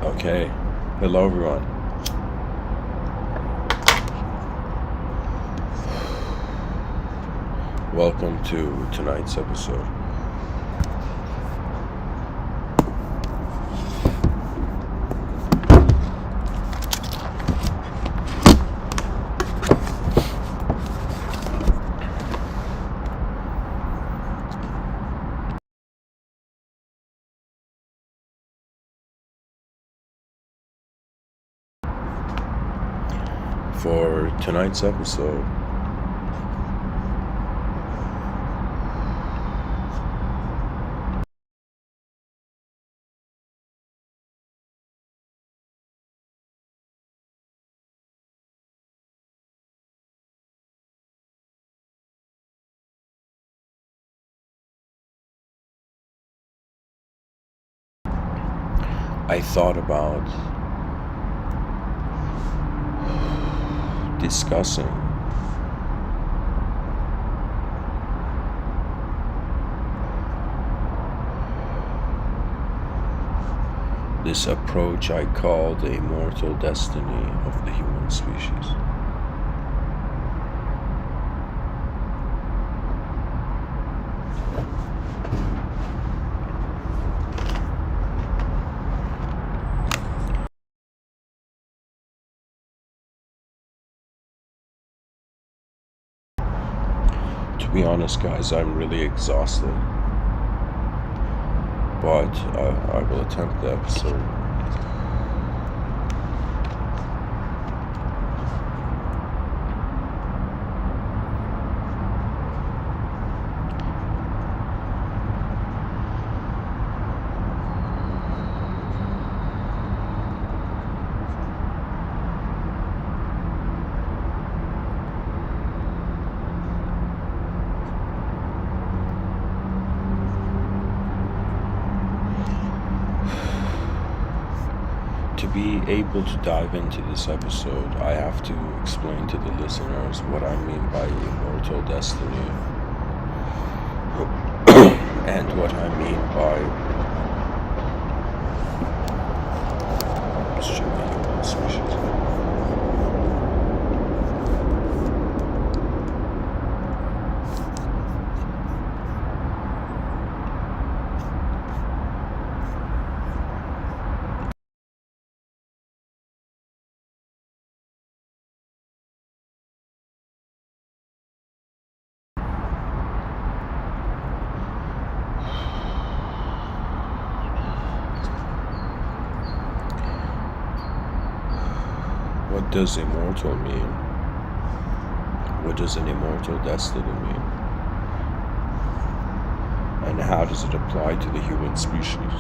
Okay, hello everyone. Welcome to tonight's episode. For tonight's episode, I thought about discussing this approach I call the immortal destiny of the human species. To be honest, guys, I'm really exhausted, but I will attempt the episode. To be able to dive into this episode, I have to explain to the listeners what I mean by immortal destiny and what I mean by human species. What does immortal mean? What does an immortal destiny mean? And how does it apply to the human species?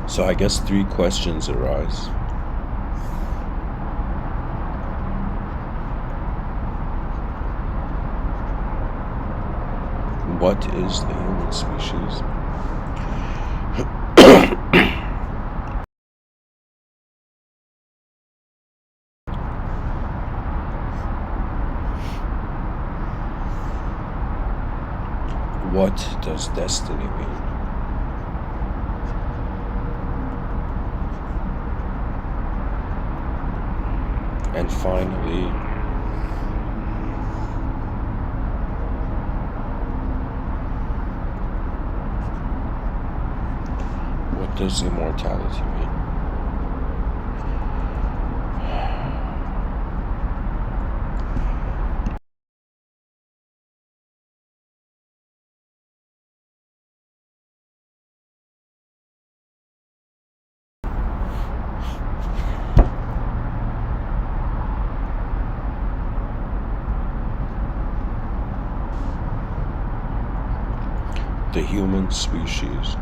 So I guess three questions arise. What is the human species? What does destiny mean? And finally, what does immortality mean? the human species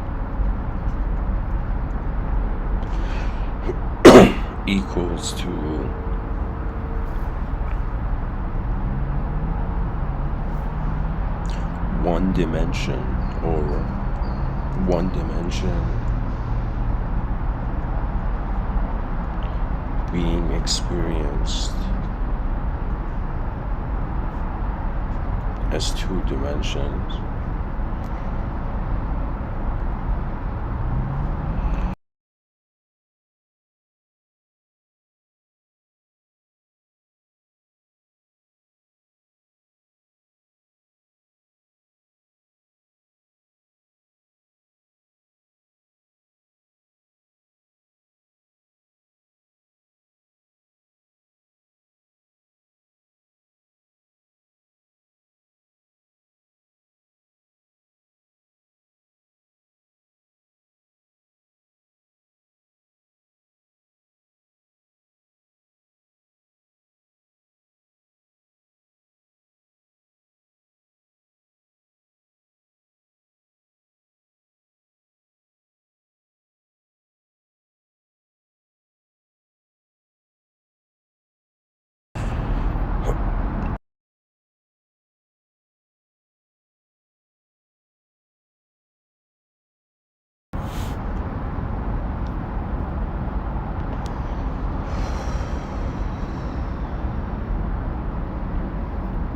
equals to one dimension, or one dimension being experienced as two dimensions.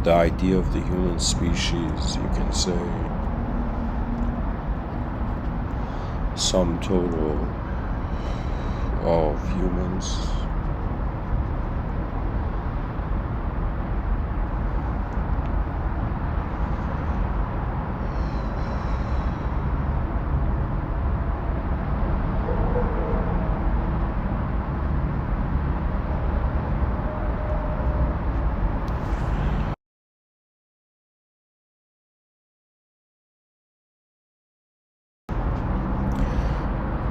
The idea of the human species, you can say, sum total of humans.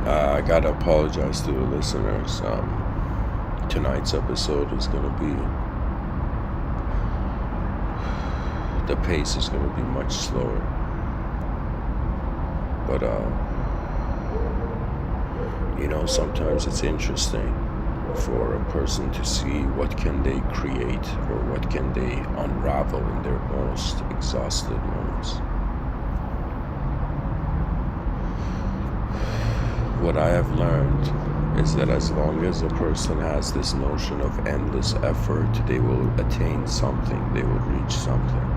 I gotta apologize to the listeners. Tonight's episode is gonna be, the pace is gonna be much slower. But, sometimes it's interesting for a person to see what can they create or what can they unravel in their most exhausted moments. What I have learned is that as long as a person has this notion of endless effort, they will attain something, they will reach something.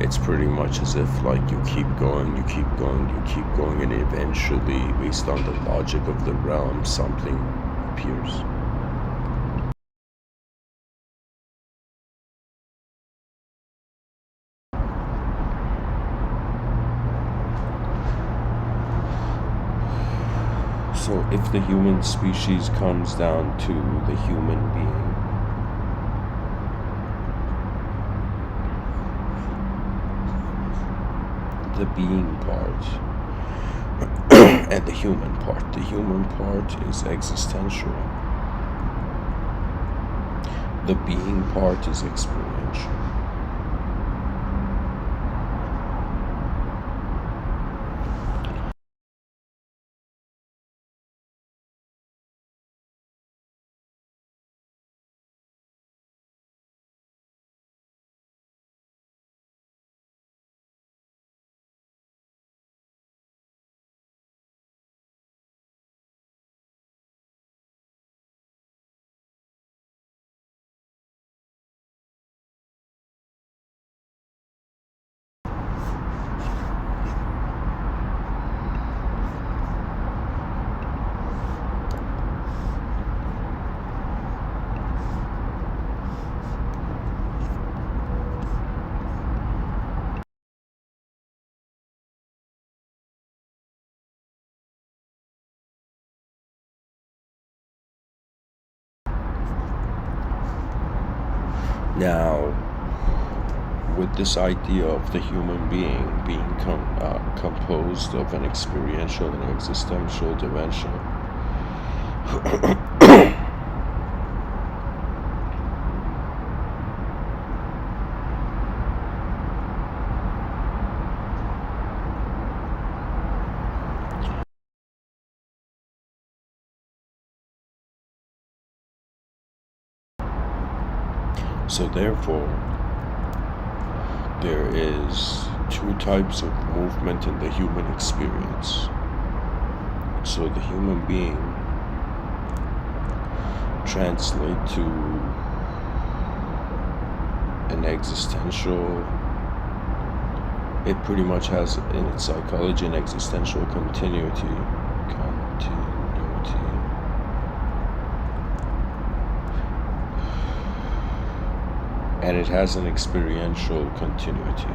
It's pretty much as if like you keep going, you keep going, you keep going, and eventually, based on the logic of the realm, something appears. So if the human species comes down to the human being, the being part and the human part is existential. The being part is experiential. Now, with this idea of the human being being composed of an experiential and existential dimension, So therefore, there is two types of movement in the human experience. So the human being translate to an existential, it pretty much has in its psychology an existential continuity. And it has an experiential continuity.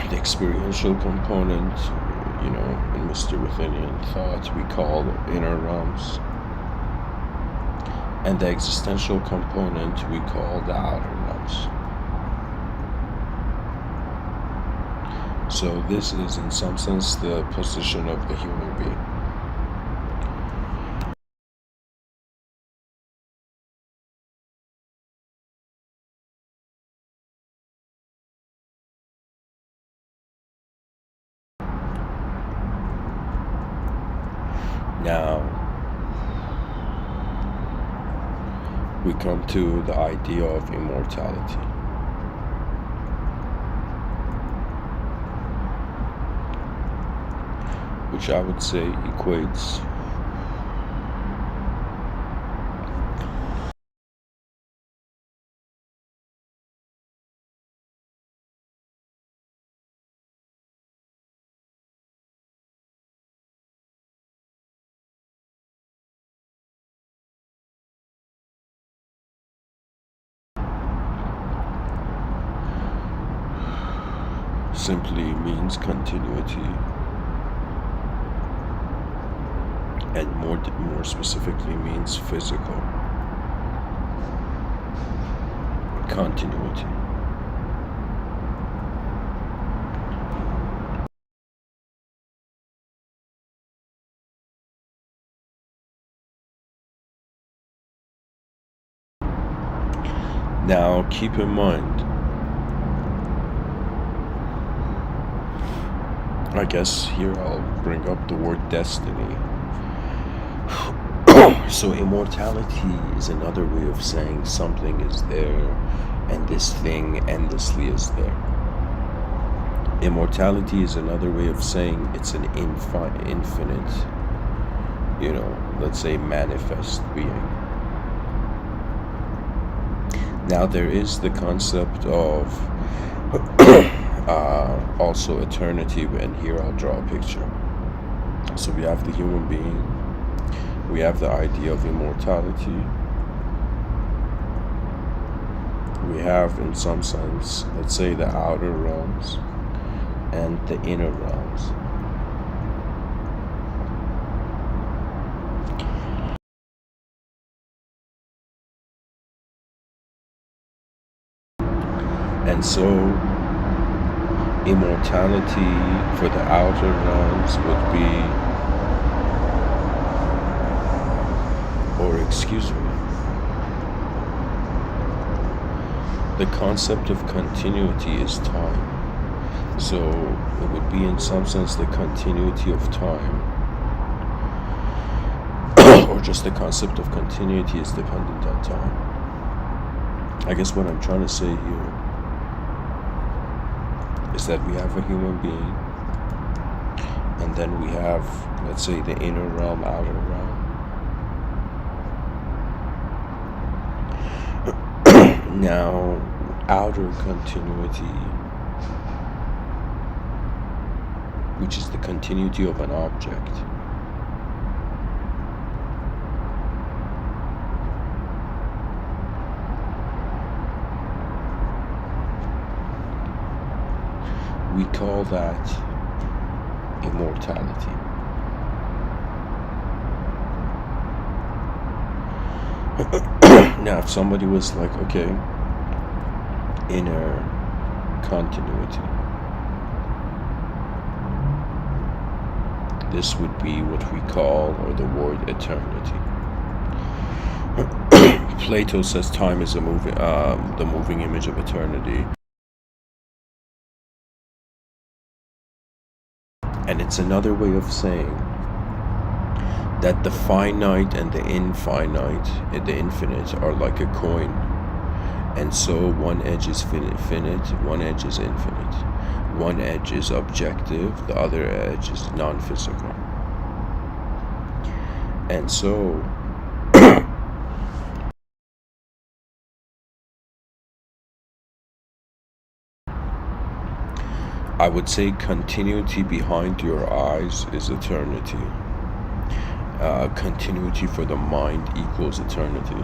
The experiential component, in Mr.Within thought, we call inner realms. And the existential component we call the outer realms. So this is in some sense the position of the human being. Now, we come to the idea of immortality. Which I would say equates simply means continuity, and more specifically means physical continuity. Now keep in mind, I guess here I'll bring up the word destiny. So immortality is another way of saying something is there and this thing endlessly is there. Immortality is another way of saying it's an infinite, let's say manifest being. Now there is the concept of also eternity, and here I'll draw a picture. So we have the human being, we have the idea of immortality, we have in some sense, let's say, the outer realms and the inner realms. And so immortality for the outer realms would be, the concept of continuity is time. So it would be in some sense the continuity of time, or just the concept of continuity is dependent on time. I guess what I'm trying to say here is that we have a human being, and then we have, let's say, the inner realm, outer realm. Now, outer continuity, which is the continuity of an object, we call that immortality. Now, if somebody was like, okay, inner continuity, this would be what we call, or the word eternity. Plato says time is the moving image of eternity. And it's another way of saying that the finite and the infinite and the infinite are like a coin. And so one edge is finite, one edge is infinite. One edge is objective, the other edge is non-physical. And so I would say continuity behind your eyes is eternity. Continuity for the mind equals eternity.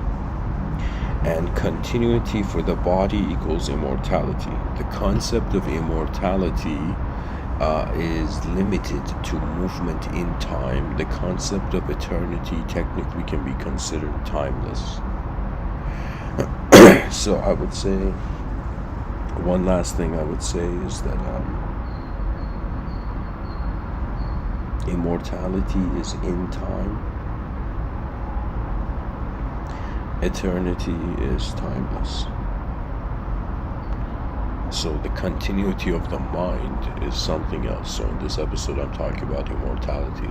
And continuity for the body equals immortality. The concept of immortality is limited to movement in time. The concept of eternity technically can be considered timeless. So I would say, one last thing I would say is that immortality is in time. Eternity is timeless. So the continuity of the mind is something else. So in this episode I'm talking about immortality.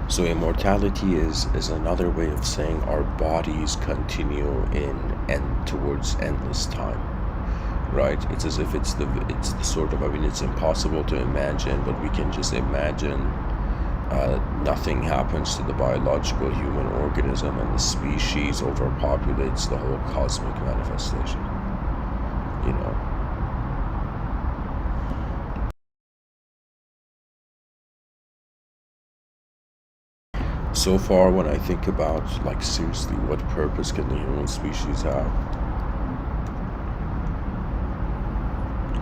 So immortality is another way of saying our bodies continue in and towards endless time. Right? It's as if it's the sort of, I mean, it's impossible to imagine, but we can just imagine nothing happens to the biological human organism and the species overpopulates the whole cosmic manifestation. You know? So far, when I think about, like, seriously, what purpose can the human species have?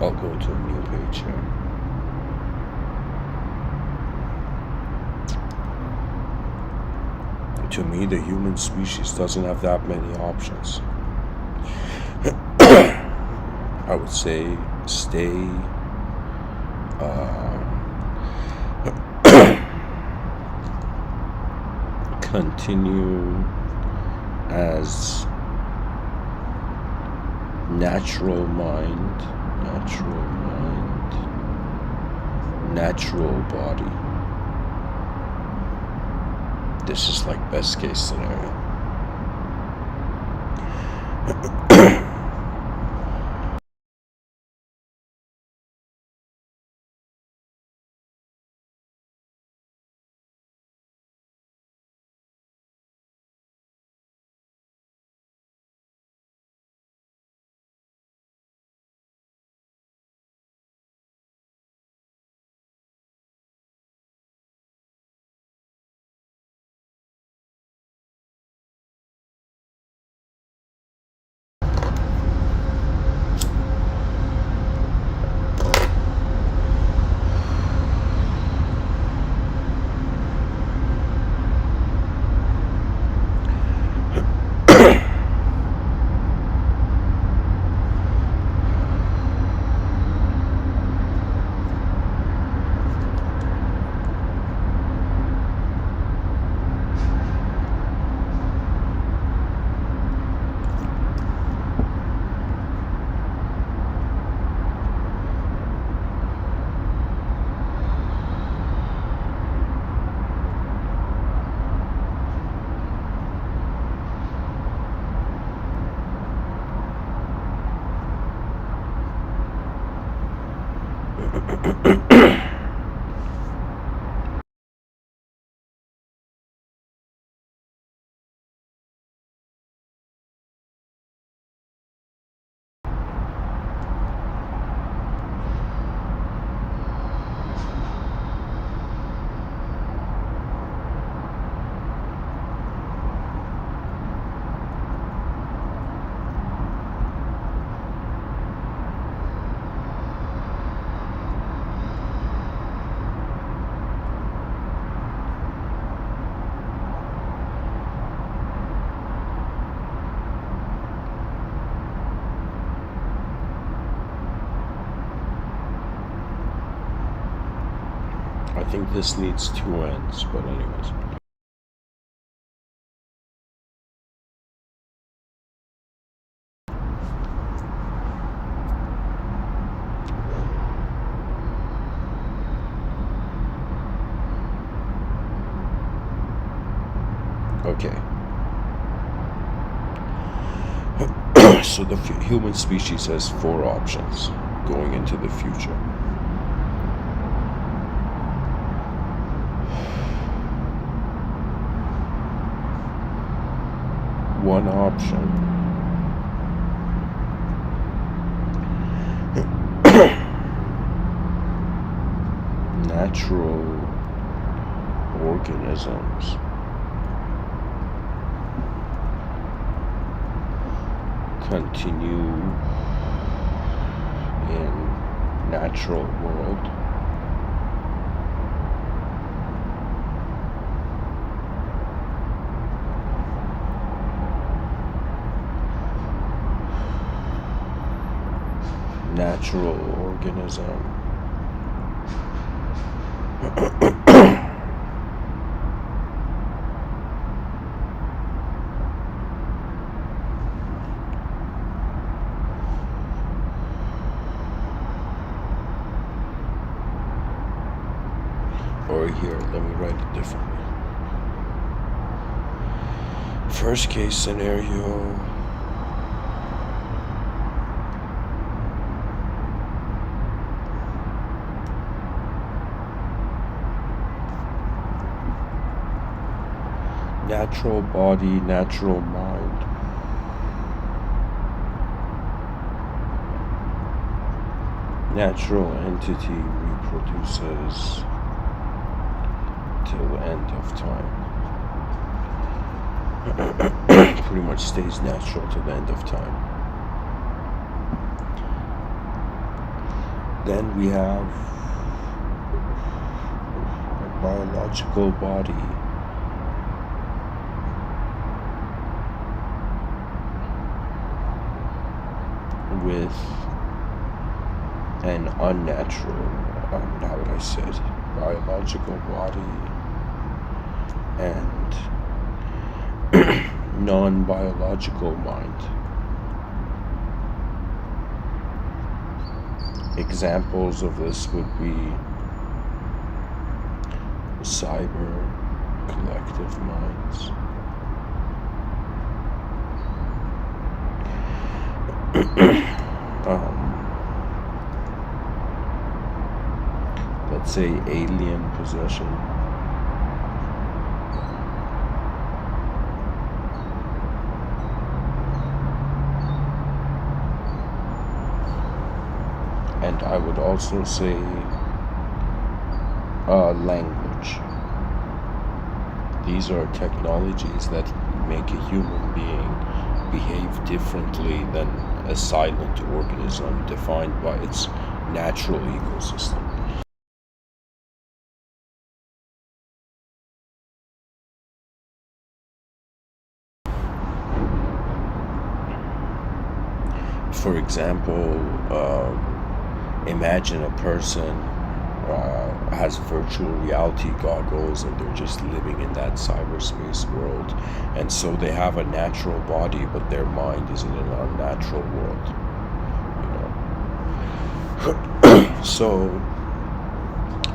I'll go to a new page here. To me, the human species doesn't have that many options. I would say stay continue as natural mind, natural body. This is like best case scenario. I think this needs two ends, but anyways. Okay. So the human species has 4 options going into the future. One option natural organisms continue in natural world, natural organism or here, let me write it differently. First case scenario, natural body, natural mind. Natural entity reproduces till the end of time. Pretty much stays natural till the end of time. Then we have a biological body with an unnatural, how would I say it, biological body and non-biological mind. Examples of this would be cyber collective minds. Let's say alien possession. And I would also say language. These are technologies that make a human being behave differently than a silent organism defined by its natural ecosystem. For example, imagine a person has virtual reality goggles and they're just living in that cyberspace world, and so they have a natural body but their mind is in an unnatural world, so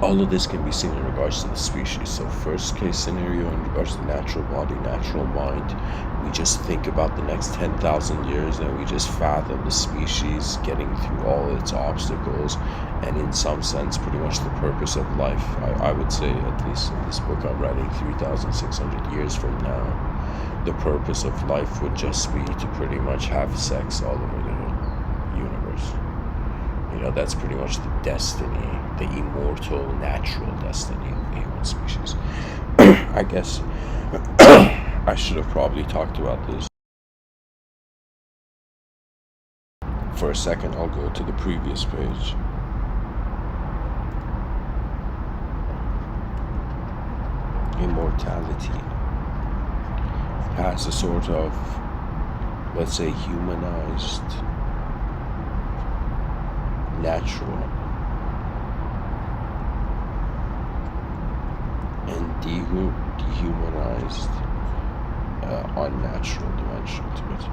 all of this can be seen in regards to the species. So first case scenario, in regards to natural body, natural mind, we just think about the next 10,000 years and we just fathom the species getting through all its obstacles, and in some sense pretty much the purpose of life. I would say, at least in this book I'm writing, 3,600 years from now, the purpose of life would just be to pretty much have sex all over the universe. That's pretty much the destiny, the immortal, natural destiny of the human species. I guess I should have probably talked about this. For a second, I'll go to the previous page. Immortality has a sort of, let's say, humanized, natural and dehumanized, unnatural dimension to it.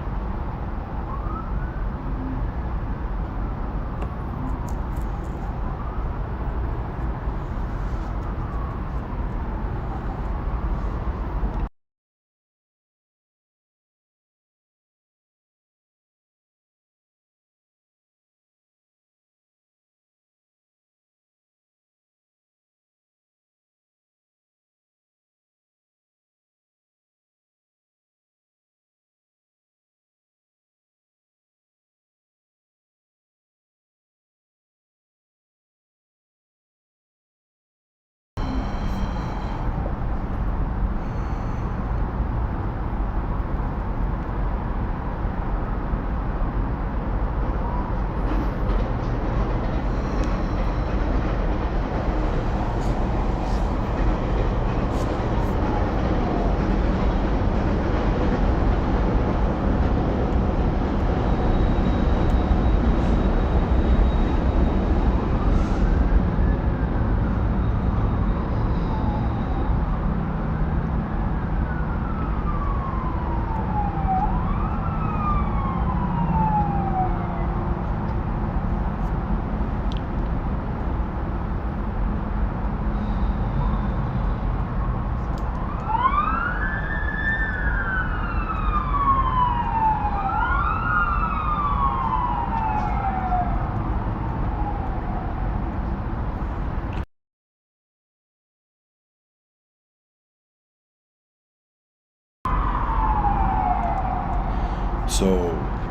So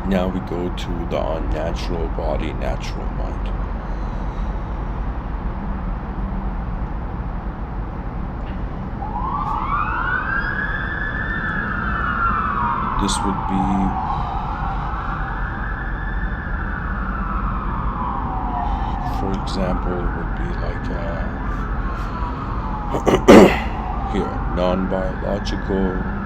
now we go to the unnatural body, natural mind. This would be for example, it would be like here, non-biological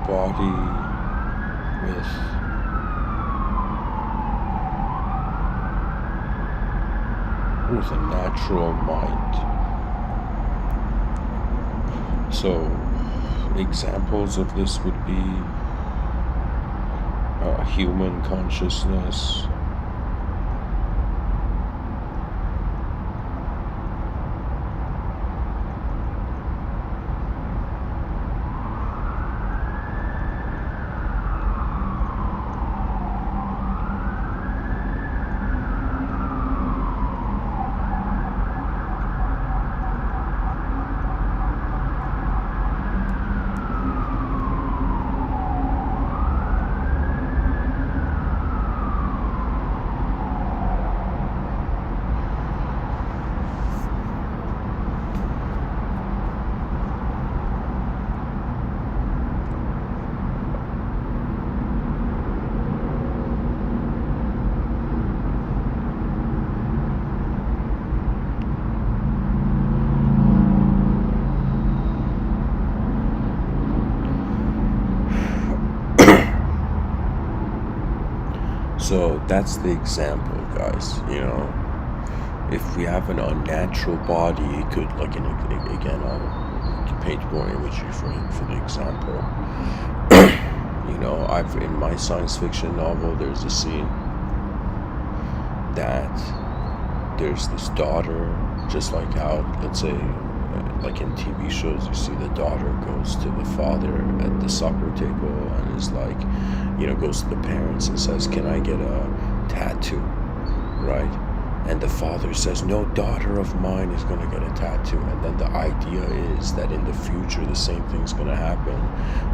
body with a natural mind. So examples of this would be human consciousness, So that's the example, guys. If we have an unnatural body, it could, like, again, I'll paint more imagery for the example. I've in my science fiction novel, there's a scene that there's this daughter, just like how, let's say, like in TV shows, you see the daughter goes to the father at the supper table and is like, goes to the parents and says, "Can I get a tattoo?" Right? And the father says, "No daughter of mine is going to get a tattoo." And then the idea is that in the future the same thing's going to happen,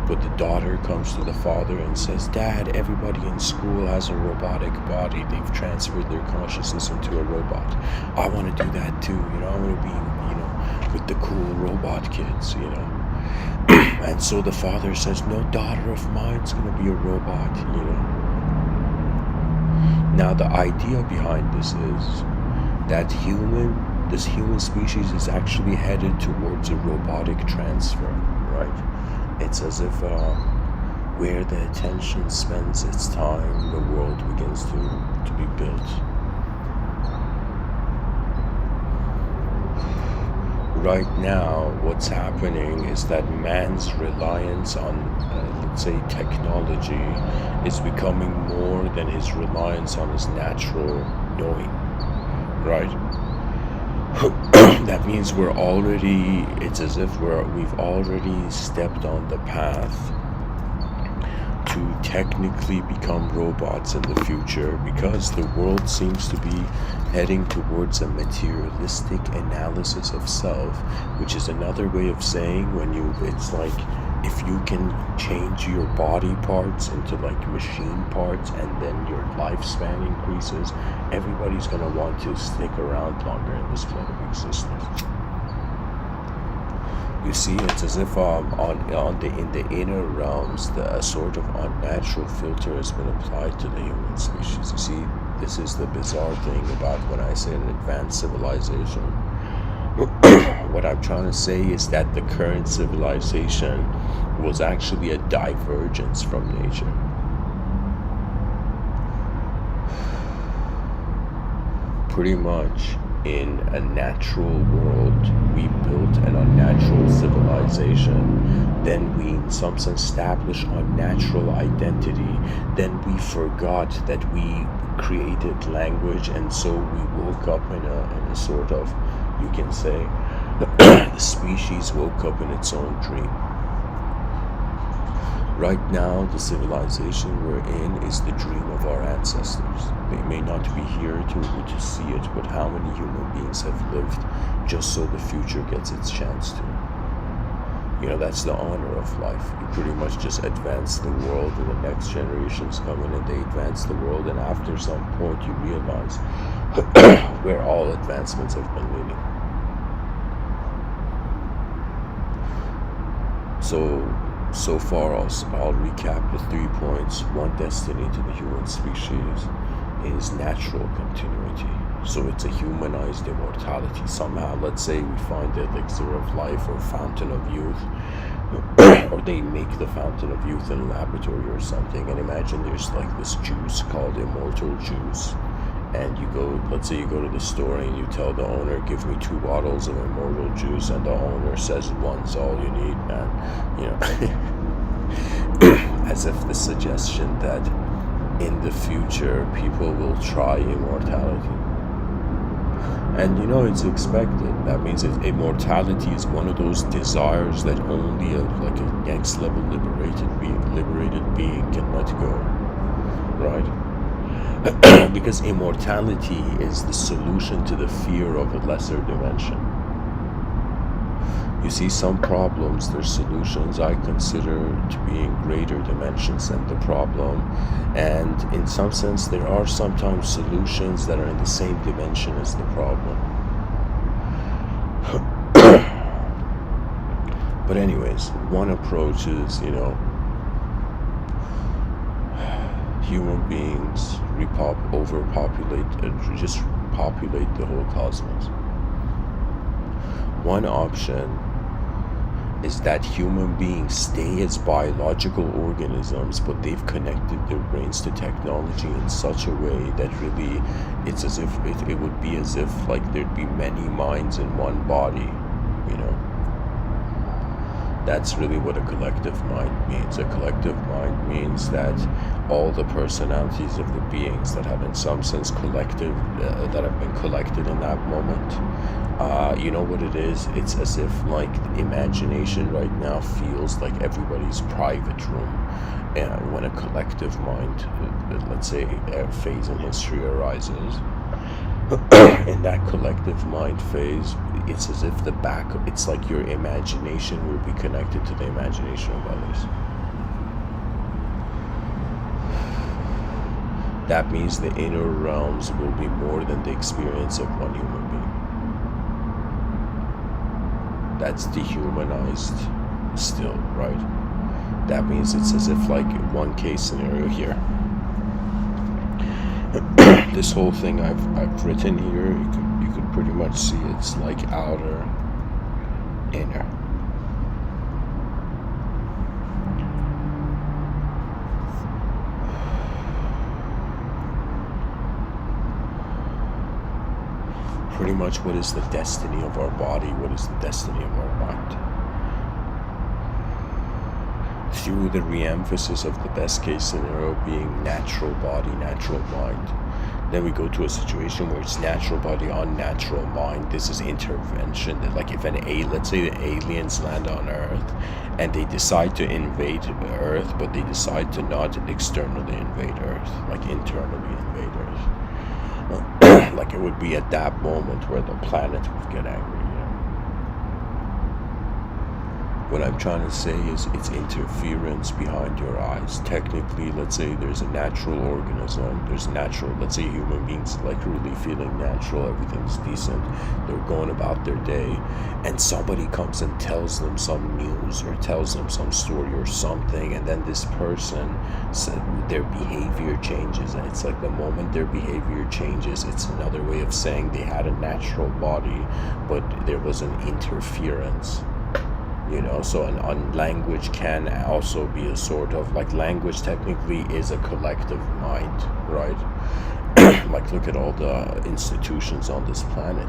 but the daughter comes to the father and says, "Dad, everybody in school has a robotic body. They've transferred their consciousness into a robot. I want to do that too. I want to be, with the cool robot kids, And so the father says, "No daughter of mine's going to be a robot, Now the idea behind this is that this human species is actually headed towards a robotic transfer, right? It's as if where the attention spends its time, the world begins to be built. Right now, what's happening is that man's reliance on, let's say, technology is becoming more than his reliance on his natural knowing, right? That means it's as if we've already stepped on the path to technically become robots in the future, because the world seems to be heading towards a materialistic analysis of self, which is another way of saying it's like if you can change your body parts into like machine parts and then your lifespan increases, everybody's going to want to stick around longer in this plane of existence. You see, it's as if in the inner realms, a sort of unnatural filter has been applied to the human species. You see, this is the bizarre thing about when I say an advanced civilization. What I'm trying to say is that the current civilization was actually a divergence from nature. Pretty much, in a natural world, we built an unnatural civilization, then we in some sense established unnatural identity, then we forgot that we created language, and so we woke up in a sort of, you can say, the species woke up in its own dream. Right now, the civilization we're in is the dream of our ancestors. They may not be here to see it, but how many human beings have lived just so the future gets its chance to? You know, that's the honor of life. You pretty much just advance the world, and the next generations come in and they advance the world, and after some point you realize where all advancements have been leading. So far, I'll recap the 3 points. One, destiny to the human species is natural continuity. So it's a humanized immortality. Somehow, let's say we find the elixir of life or fountain of youth, or they make the fountain of youth in a laboratory or something, and imagine there's like this juice called Immortal juice. And you go, let's say you go to the store and you tell the owner, give me 2 bottles of Immortal juice, and the owner says one's all you need, man. You know, as if the suggestion that in the future people will try immortality. And you know, it's expected. That means that immortality is one of those desires that only like a next level liberated being can let go, right? Because immortality is the solution to the fear of a lesser dimension. You see, some problems, their solutions I consider to be in greater dimensions than the problem, and in some sense there are sometimes solutions that are in the same dimension as the problem. But anyways, one approach is, you know, human beings just populate the whole cosmos. One option is that human beings stay as biological organisms, but they've connected their brains to technology in such a way that really it's as if it would be as if like there'd be many minds in one body, you know. That's really what a collective mind means. A collective mind means that all the personalities of the beings that have in some sense collective, that have been collected in that moment, you know what it is? It's as if like imagination right now feels like everybody's private room. And when a collective mind, let's say a phase in history arises, in that collective mind phase, it's as if it's like your imagination will be connected to the imagination of others. That means the inner realms will be more than the experience of one human being. That's dehumanized still, right? That means it's as if like one case scenario here. This whole thing I've written here, you could pretty much see it's like outer, inner. Pretty much what is the destiny of our body, what is the destiny of our mind. Through the re-emphasis of the best case scenario being natural body, natural mind, then we go to a situation where it's natural body, unnatural mind. This is intervention. That like if let's say the aliens land on Earth and they decide to invade Earth, but they decide to not externally invade Earth, like internally invade Earth. Like it would be at that moment where the planet would get angry. What I'm trying to say is it's interference behind your eyes. Technically, let's say there's a natural organism, let's say human beings like really feeling natural, everything's decent, they're going about their day, and somebody comes and tells them some news or tells them some story or something, and then this person, their behavior changes, and it's like the moment their behavior changes, it's another way of saying they had a natural body, but there was an interference. You know, so language can also be a sort of like language technically is a collective mind, right? Like look at all the institutions on this planet.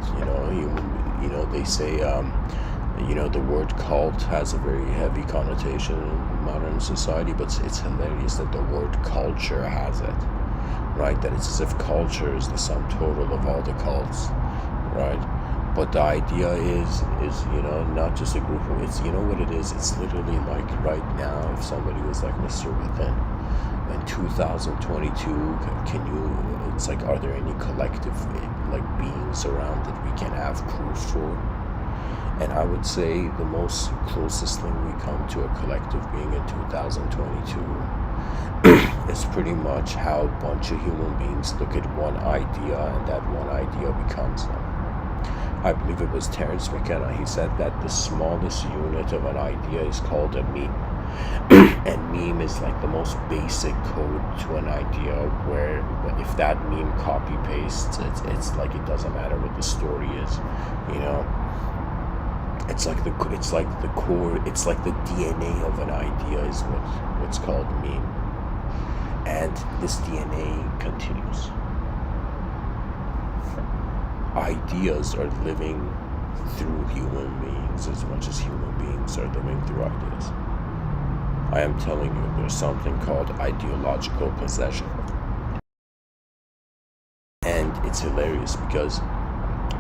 They say the word cult has a very heavy connotation in modern society, but it's hilarious that the word culture has it, right? That it's as if culture is the sum total of all the cults, right? But the idea is not just a group of, it's, what it is, it's literally like right now, if somebody was like Mr.Within in 2022, can you, it's like, are there any collective like beings around that we can have proof for? And I would say the most closest thing we come to a collective being in 2022 is pretty much how a bunch of human beings look at one idea, and that one idea becomes them. I believe it was Terence McKenna, he said that the smallest unit of an idea is called a meme. And meme is like the most basic code to an idea, where if that meme copy pastes, it's like, it doesn't matter what the story is, It's like the core, it's like the DNA of an idea is what's called meme. And this DNA continues. Ideas are living through human beings as much as human beings are living through ideas. I am telling you, there's something called ideological possession. And it's hilarious because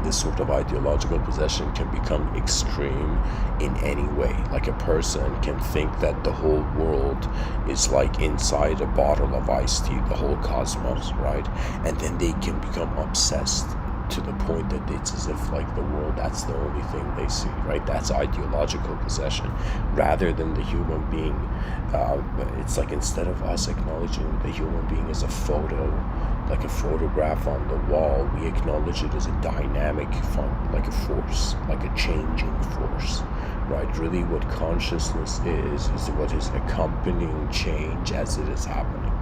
this sort of ideological possession can become extreme in any way. Like, a person can think that the whole world is like inside a bottle of iced tea, the whole cosmos, right? And then they can become obsessed to the point that it's as if like the world, that's the only thing they see, right? That's ideological possession, rather than the human being. It's like, instead of us acknowledging the human being as a photo, like a photograph on the wall, we acknowledge it as a dynamic, like a force, like a changing force, right? Really what consciousness is what is accompanying change as it is happening.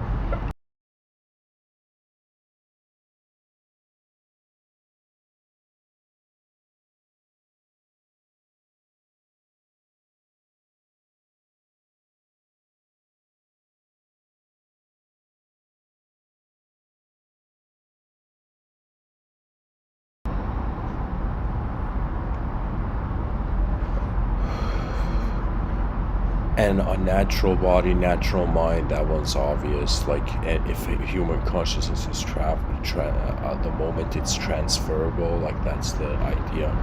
And a natural body, natural mind, that one's obvious. Like, if human consciousness is the moment it's transferable, like, that's the idea.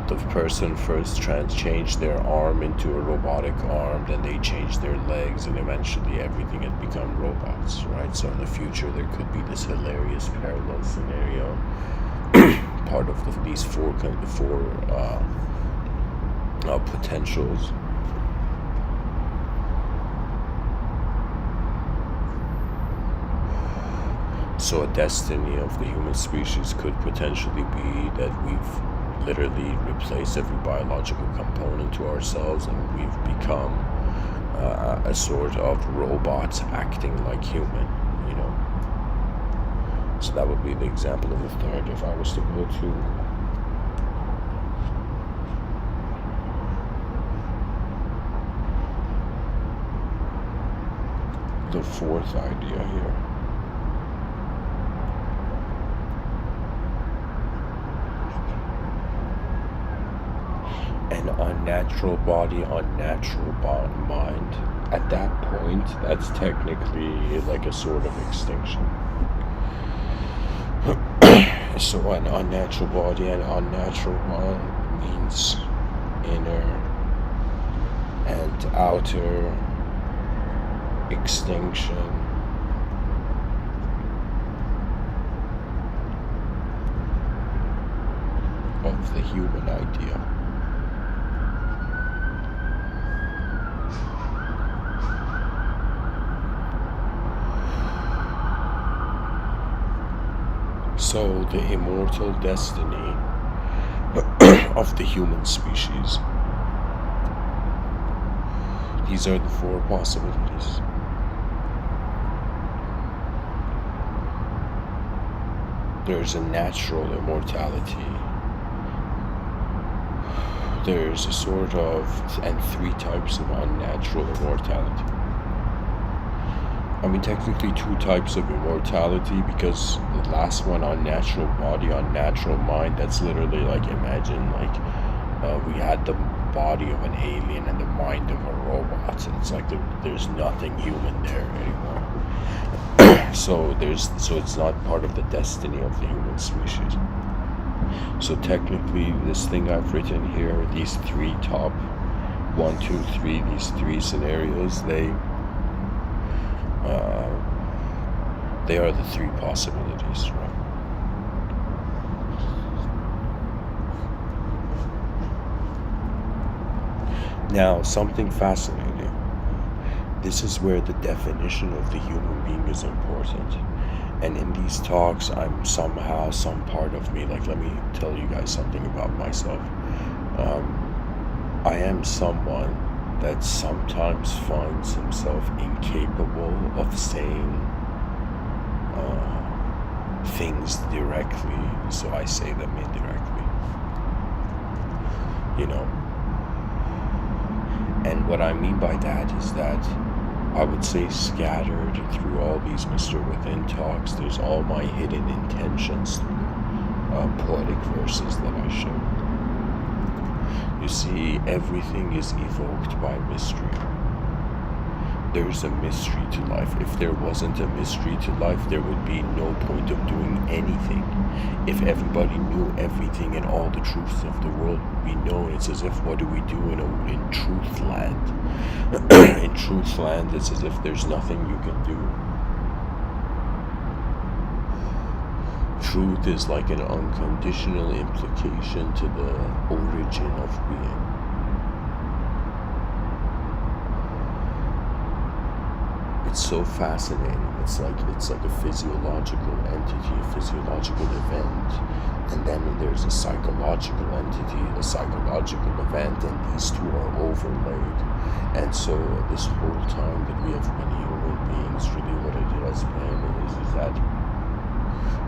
The person first changed their arm into a robotic arm, then they changed their legs, and eventually everything had become robots, right? So in the future there could be this hilarious parallel scenario. Part of these four potentials. So a destiny of the human species could potentially be that we've literally replaced every biological component to ourselves, and we've become a sort of robot acting like human, So that would be the example of the third. If I was to go to the fourth idea here. An unnatural body, unnatural mind. At that point, that's technically like a sort of extinction. So an unnatural body and unnatural mind means inner and outer extinction of the human idea. So the immortal destiny of the human species. These are the four possibilities. There's a natural immortality. There's a sort of, and three types of unnatural immortality. I mean, technically two types of immortality, because the last one, unnatural body, unnatural mind, that's literally like, imagine like we had the body of an alien and the mind of a robot, and it's like there's nothing human there anymore. So it's not part of the destiny of the human species. So technically, this thing I've written here, these three top, 1, 2, 3, these three scenarios, they are the three possibilities, right? Now, something fascinating. This is where the definition of the human being is important. And in these talks, I'm somehow, some part of me, like, let me tell you guys something about myself. I am someone that sometimes finds himself incapable of saying things directly, so I say them indirectly. You know? And what I mean by that is that I would say scattered through all these Mr.Within talks, there's all my hidden intentions through poetic verses that I show. You see, everything is evoked by mystery. There's a mystery to life. If there wasn't a mystery to life, there would be no point of doing anything. If everybody knew everything and all the truths of the world would be known, it's as if, what do we do in truth land? In truth land, it's as if there's nothing you can do. Truth is like an unconditional implication to the origin of being. It's so fascinating. It's like a physiological entity, a physiological event, and then there's a psychological entity, a psychological event, and these two are overlaid. And so this whole time that we have been human beings, really what it has been is that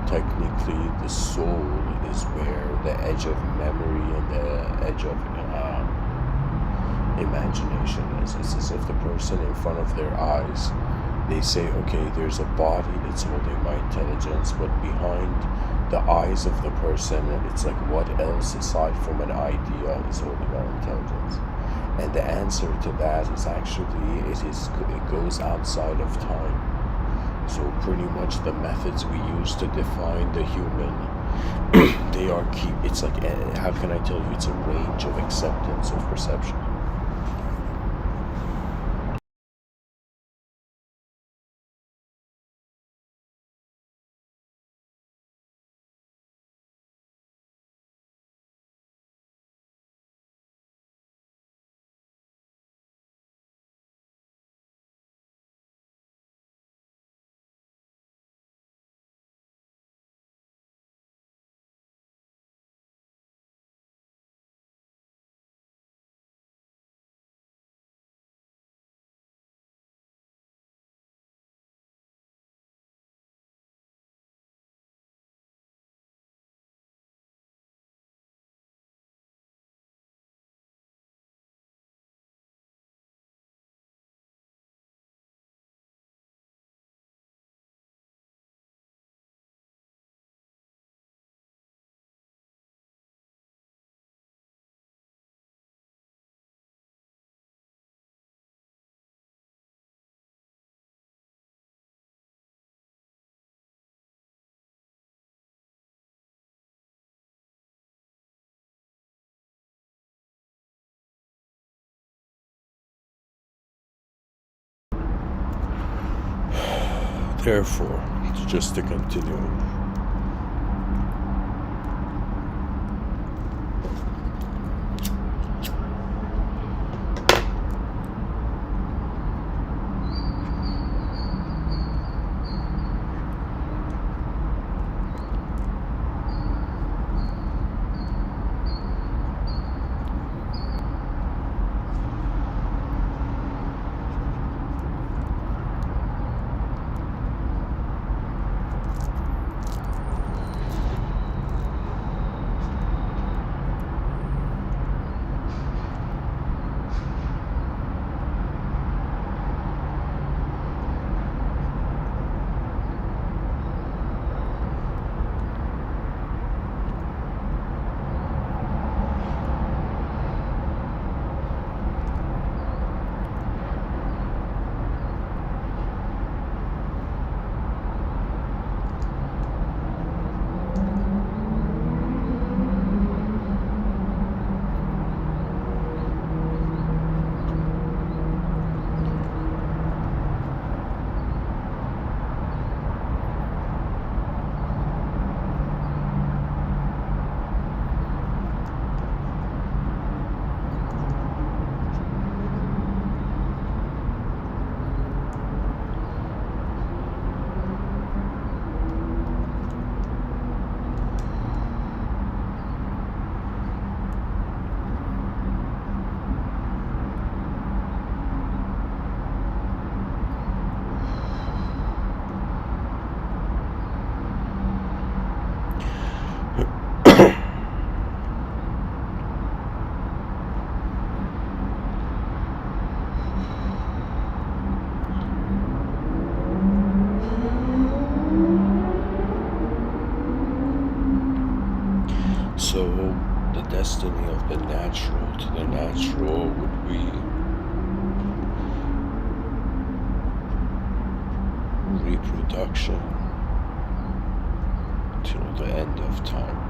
technically the soul is where the edge of memory and the edge of imagination is. It's as if the person in front of their eyes, they say, okay, there's a body that's holding my intelligence, but behind the eyes of the person, it's like, what else aside from an idea is holding our intelligence? And the answer to that is actually, it goes outside of time. So pretty much the methods we use to define the human, it's like, how can I tell you, it's a range of acceptance of perception. Therefore, just to continue, destiny of the natural to the natural would be reproduction till the end of time.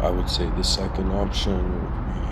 I would say the second option would be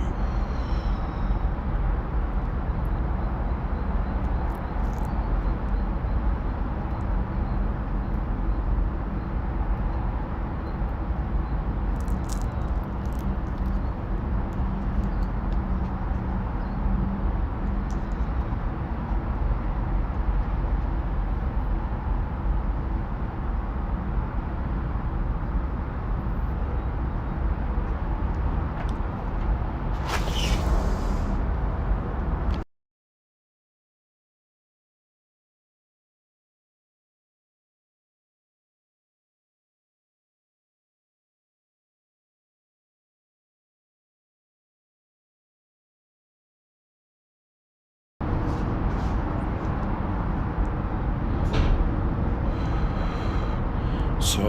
so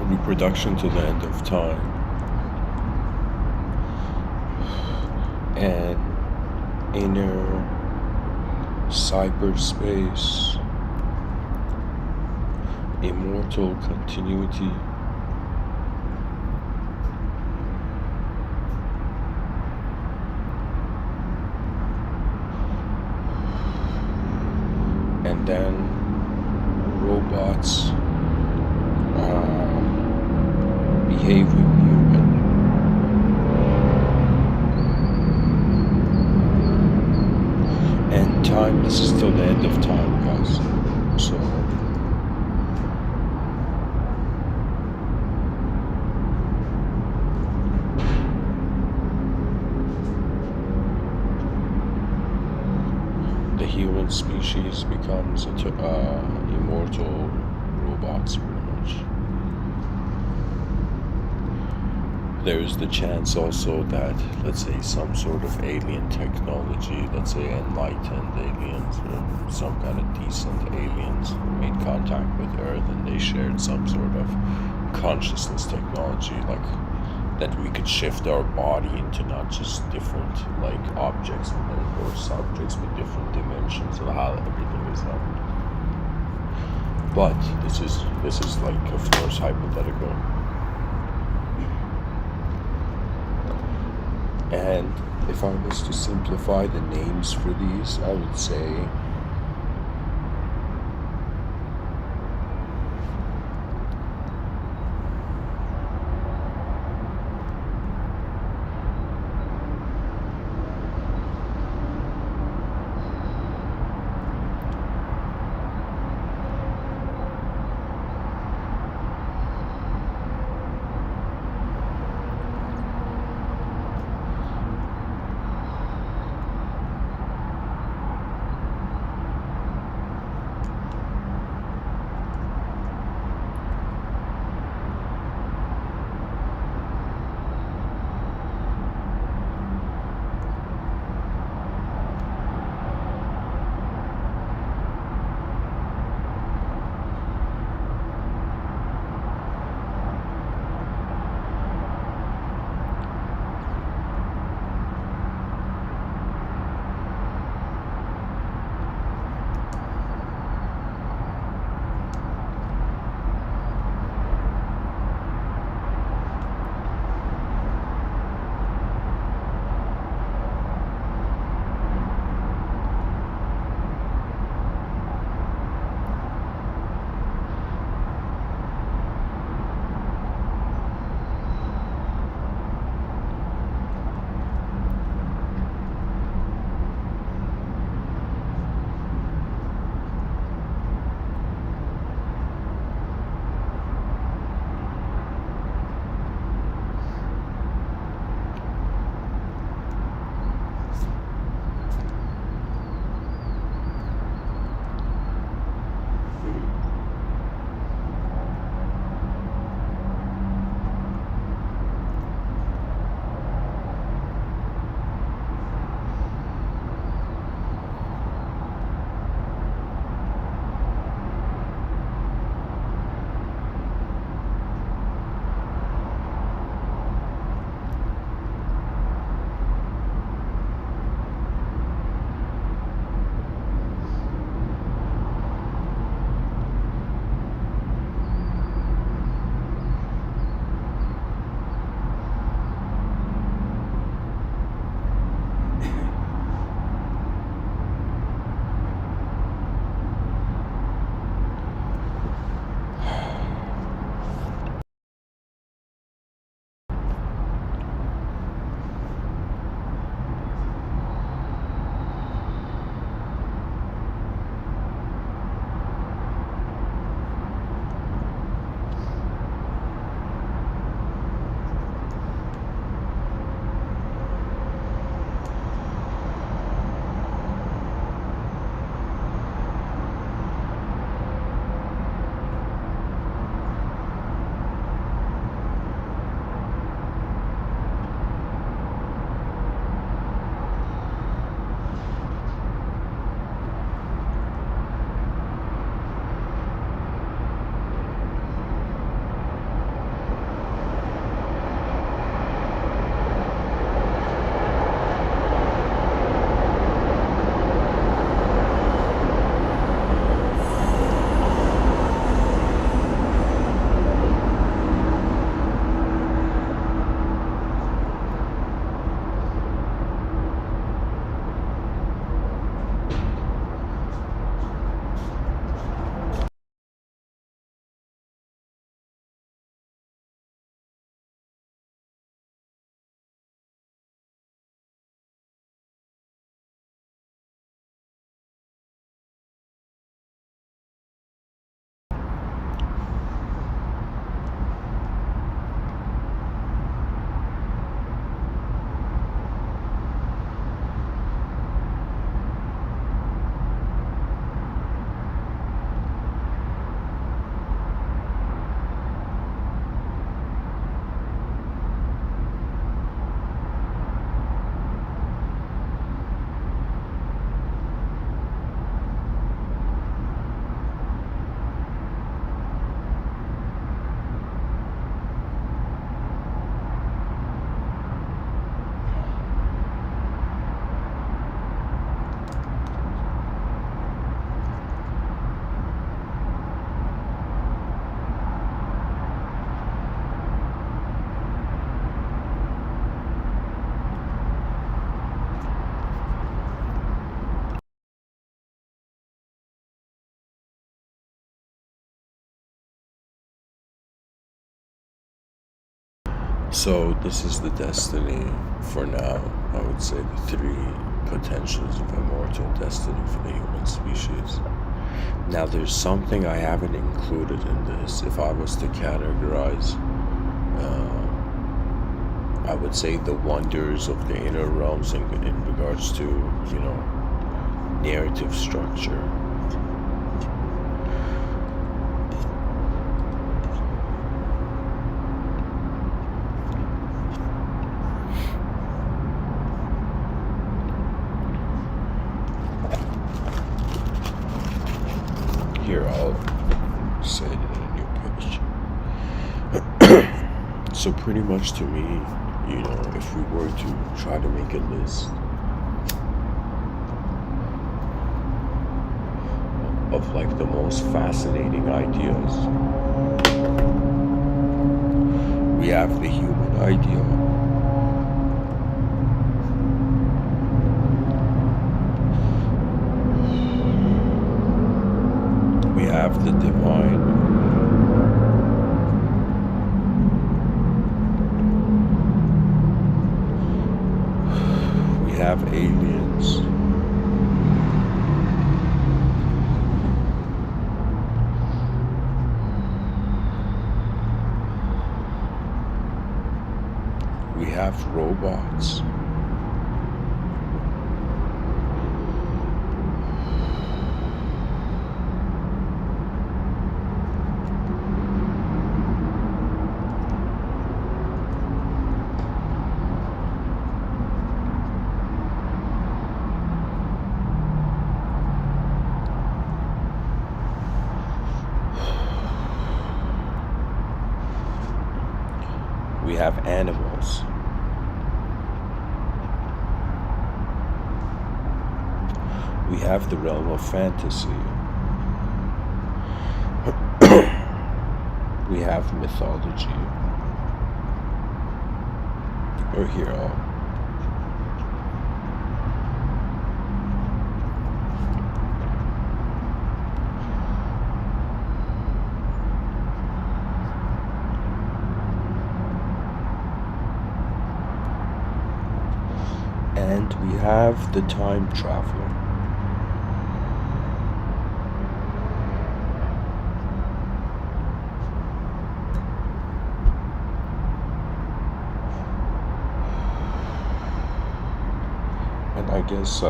reproduction to the end of time and inner cyberspace, immortal continuity, and then robots behaving human. And time, this is still the end of time, guys. So the human species becomes immortal robots, pretty much. There's the chance also that, let's say, some sort of alien technology, let's say enlightened aliens or some kind of decent aliens made contact with Earth and they shared some sort of consciousness technology, like that we could shift our body into not just different like objects or subjects, but different dimensions of how everything is happening. But this is like, of course, hypothetical. And if I was to simplify the names for these, I would say So this is the destiny for now. I would say the three potentials of immortal destiny for the human species. Now there's something I haven't included in this. If I was to categorize, I would say the wonders of the inner realms in regards to, narrative structure. Here, I'll say it in a new page. So pretty much to me, if we were to try to make a list of like the most fascinating ideas, we have the human idea. We have the divine. We have aliens. We have robots. We have animals. We have the realm of fantasy. We have mythology. Or hero. And we have the time traveler. And I guess,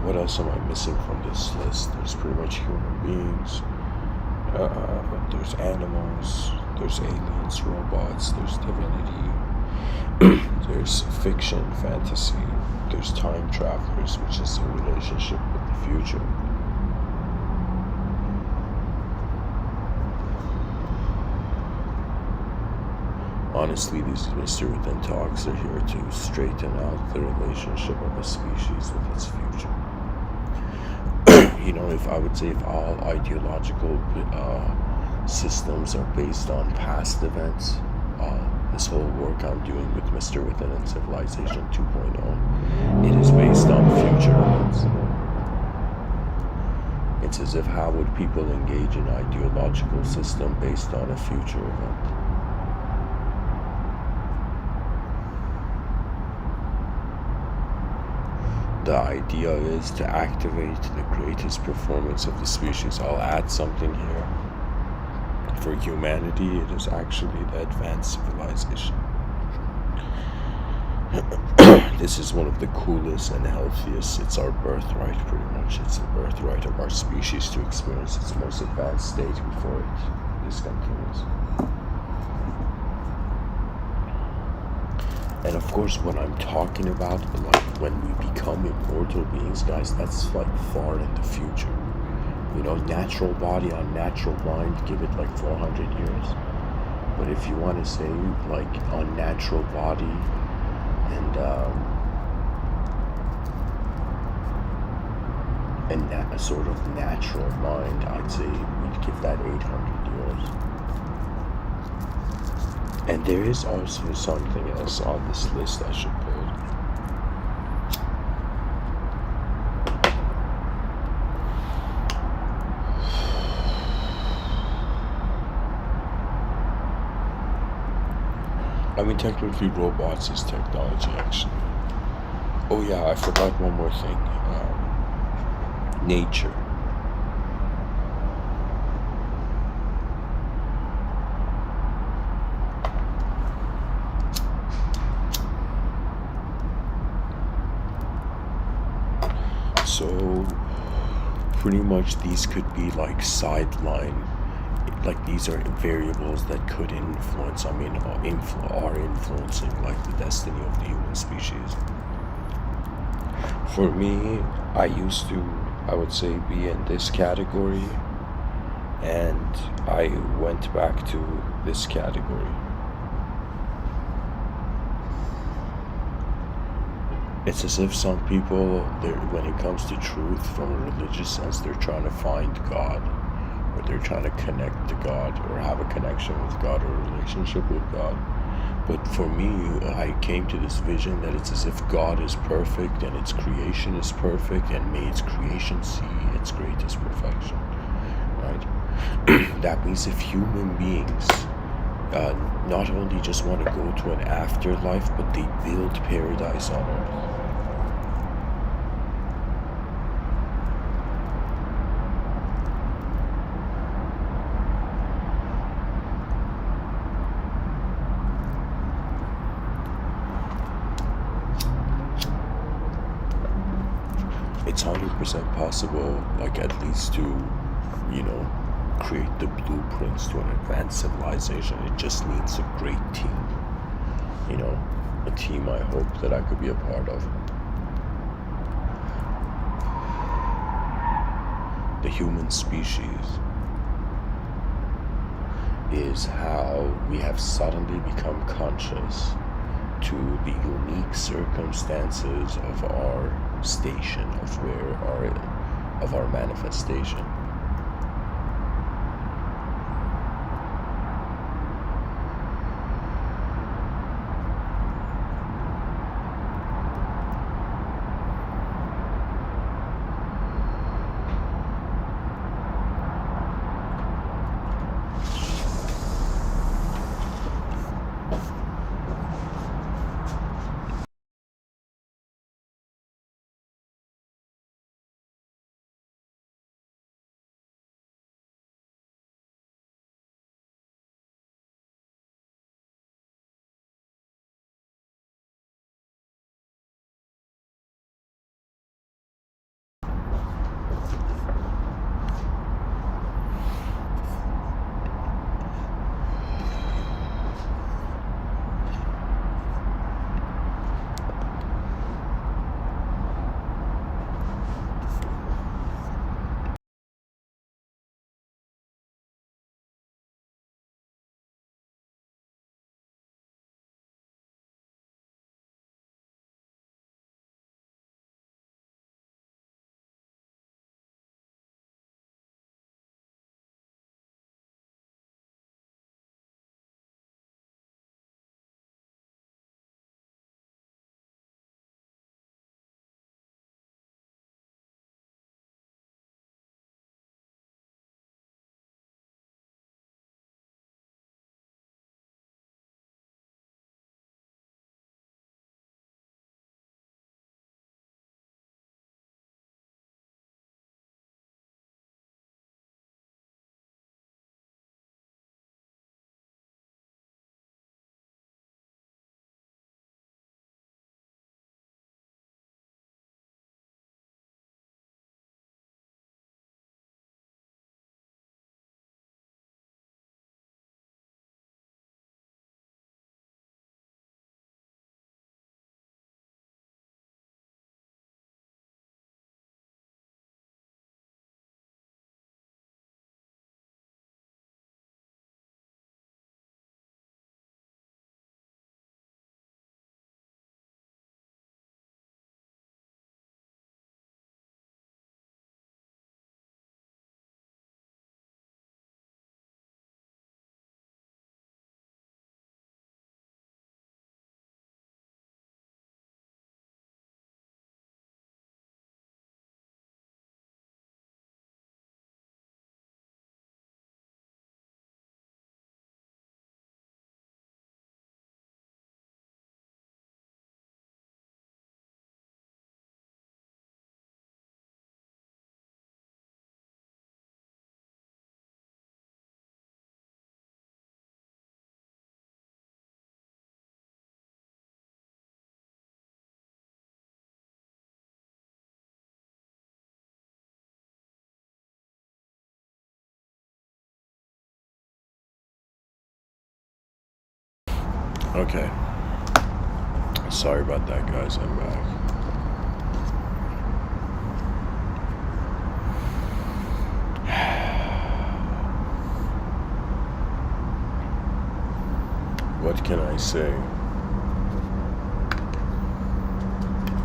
what else am I missing from this list? There's pretty much human beings, there's animals, there's aliens, robots, there's divinity. There's fiction, fantasy, there's time travelers, which is a relationship with the future. Honestly, these Mr.Within talks are here to straighten out the relationship of a species with its future. If I would say if all ideological systems are based on past events, this whole work I'm doing with Mr.Within and Civilization 2.0, it is based on future events. It's as if how would people engage in an ideological system based on a future event? The idea is to activate the greatest performance of the species. I'll add something here. For humanity, it is actually the advanced civilization. This is one of the coolest and healthiest. It's our birthright, pretty much. It's the birthright of our species to experience its most advanced state before it discontinues. And of course, when I'm talking about, like, when we become immortal beings, guys, that's like far in the future. Natural body on natural mind, give it like 400 years. But if you want to say like unnatural body and a sort of natural mind, I'd say we'd give that 800 years. And there is also something else on this list I should put. I mean, technically, robots is technology, actually. Oh yeah, I forgot one more thing. Nature. So, pretty much these could be like sideline, like these are variables that could influence, I mean, are influencing like the destiny of the human species. For me, I used to, I would say, be in this category, and I went back to this category. It's as if some people, when it comes to truth from a religious sense, they're trying to find God, or they're trying to connect to God, or have a connection with God, or a relationship with God. But for me, I came to this vision that it's as if God is perfect and its creation is perfect, and may its creation see its greatest perfection, right? That means if human beings not only just want to go to an afterlife, but they build paradise on earth. It's 100% possible, like at least to, you know, create the blueprints to an advanced civilization. It just needs a great team, you know, a team I hope that I could be a part of. The human species is how we have suddenly become conscious to the unique circumstances of our station, of our manifestation. Okay. Sorry about that, guys. I'm back. What can I say?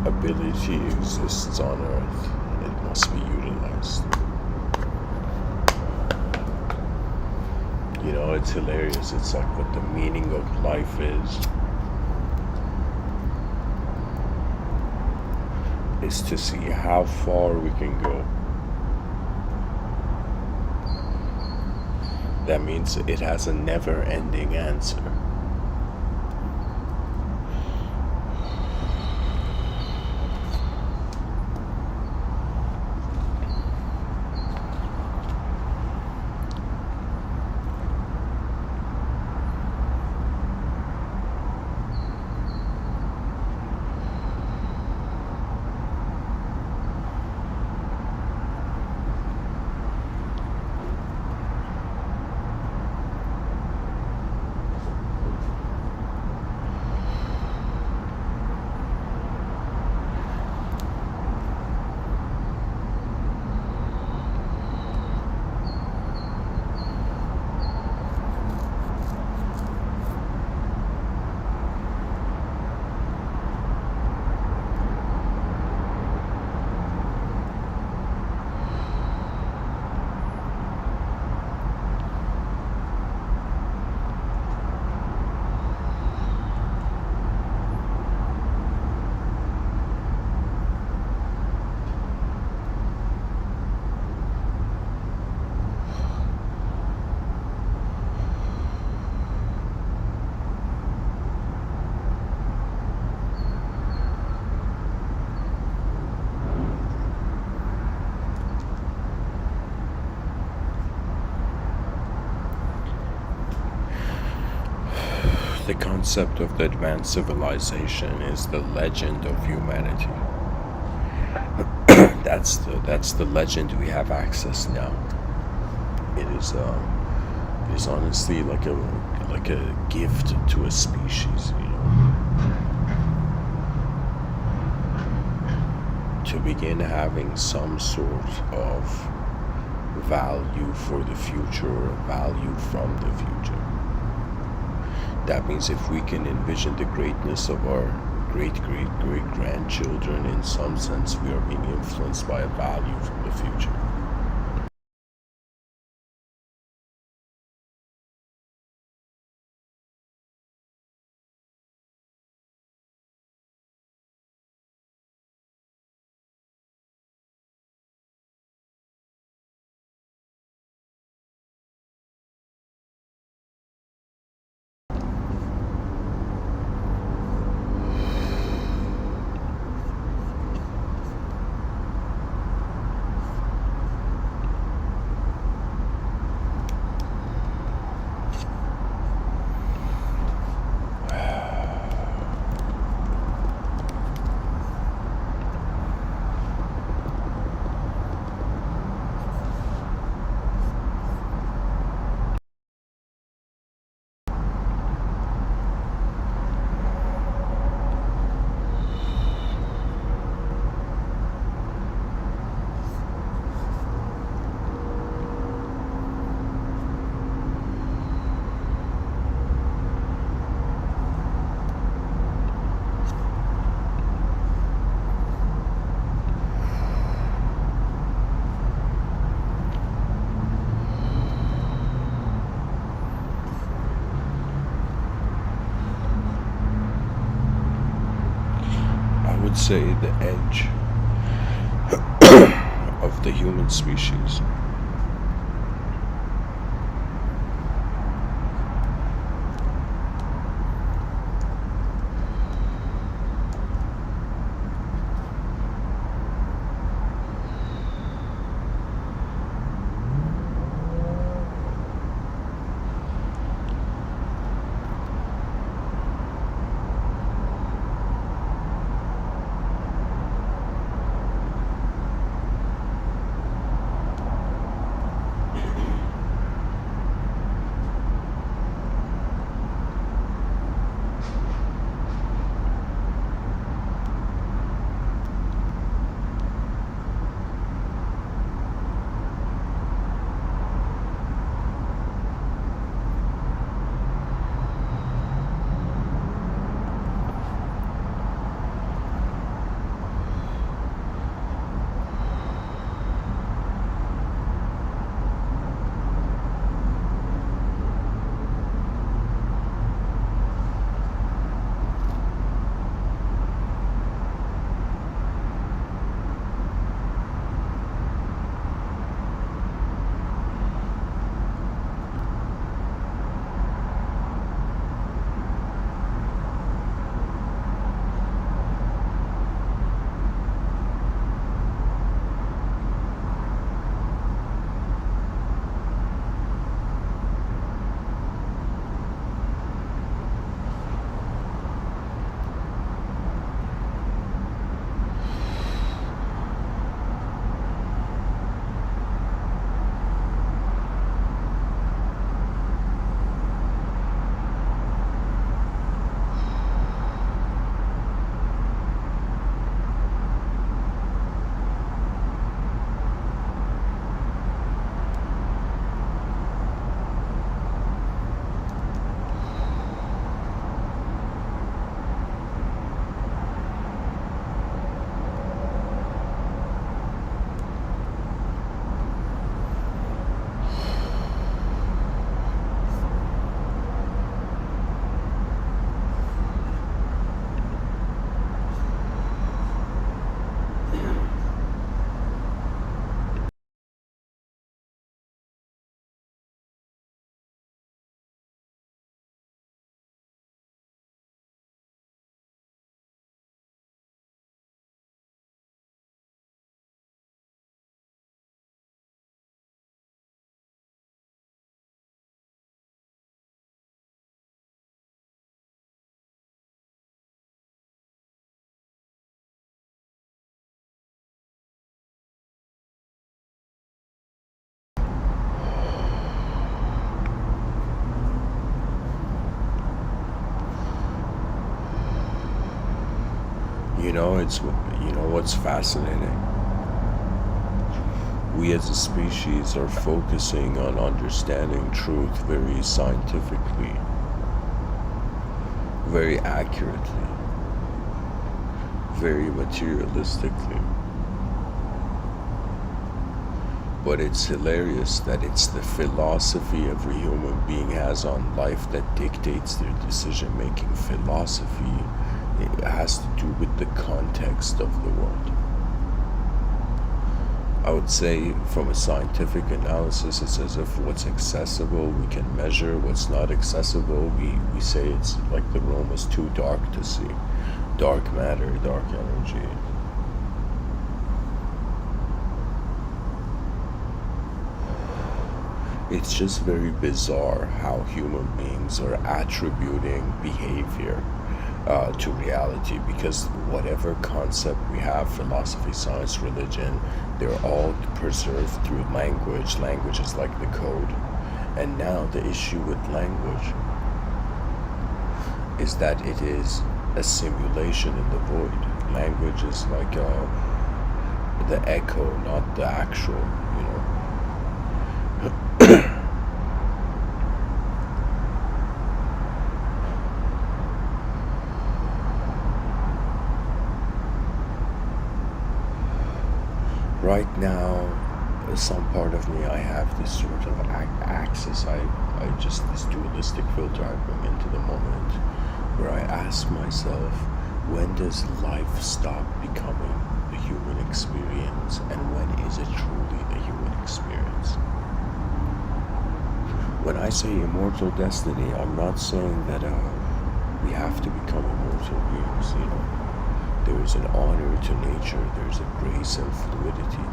Ability exists on Earth. It must be utilized. You know, it's hilarious. It's like what the meaning of life is to see how far we can go. That means it has a never-ending answer. The concept of the advanced civilization is the legend of humanity. That's the legend we have access now. It is honestly like a gift to a species, you know. To begin having some sort of value for the future, or value from the future. That means if we can envision the greatness of our great-great-great-grandchildren, in some sense we are being influenced by a value from the future. I would say the edge of the human species. What's fascinating? We as a species are focusing on understanding truth very scientifically, very accurately, very materialistically. But it's hilarious that it's the philosophy every human being has on life that dictates their decision-making. Philosophy, it has to do with the context of the world. I would say from a scientific analysis, it's as if what's accessible we can measure, what's not accessible we say it's like the room is too dark to see. Dark matter, dark energy. It's just very bizarre how human beings are attributing behavior to reality, because whatever concept we have, philosophy, science, religion, they're all preserved through language. Language is like the code. And now the issue with language is that it is a simulation in the void. Language is like the echo, not the actual, Right now, some part of me, I have this sort of axis. I just, this dualistic filter I bring into the moment, where I ask myself, when does life stop becoming the human experience, and when is it truly the human experience? When I say immortal destiny, I'm not saying that we have to become immortal beings, There's an honor to nature, there's a grace and fluidity,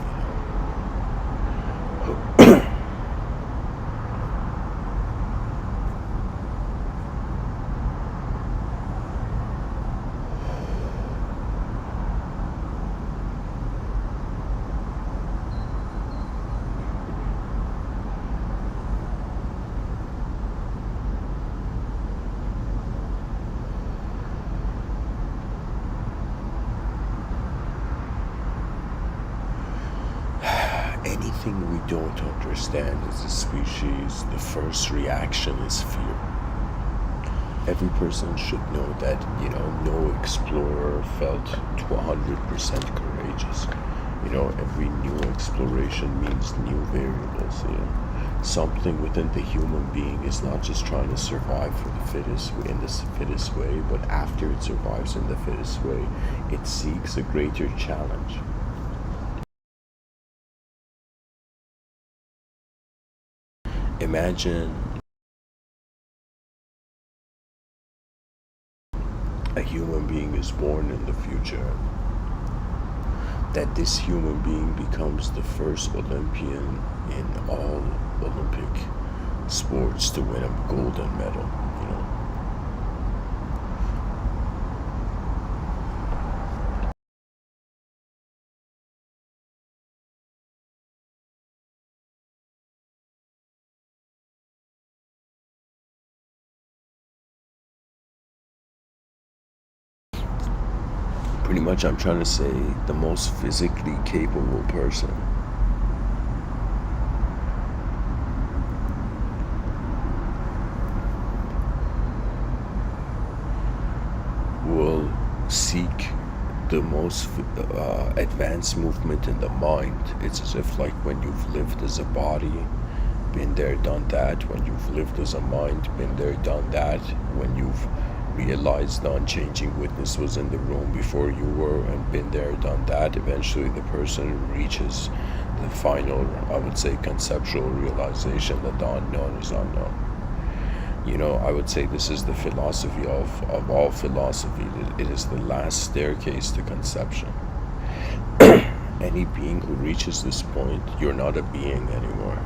Anything we don't understand as a species, the first reaction is fear. Every person should know that, no explorer felt 100% courageous. Every new exploration means new variables, Something within the human being is not just trying to survive for the fittest in the fittest way, but after it survives in the fittest way, it seeks a greater challenge. Imagine a human being is born in the future, that this human being becomes the first Olympian in all Olympic sports to win a golden medal, Pretty much I'm trying to say the most physically capable person will seek the most advanced movement in the mind. It's as if like when you've lived as a body, been there, done that. When you've lived as a mind, been there, done that. When you've realized the unchanging witness was in the room before you were, and been there, done that. Eventually the person reaches the final, I would say, conceptual realization that the unknown is unknown. I would say this is the philosophy of all philosophy. It is the last staircase to conception. Any being who reaches this point, you're not a being anymore.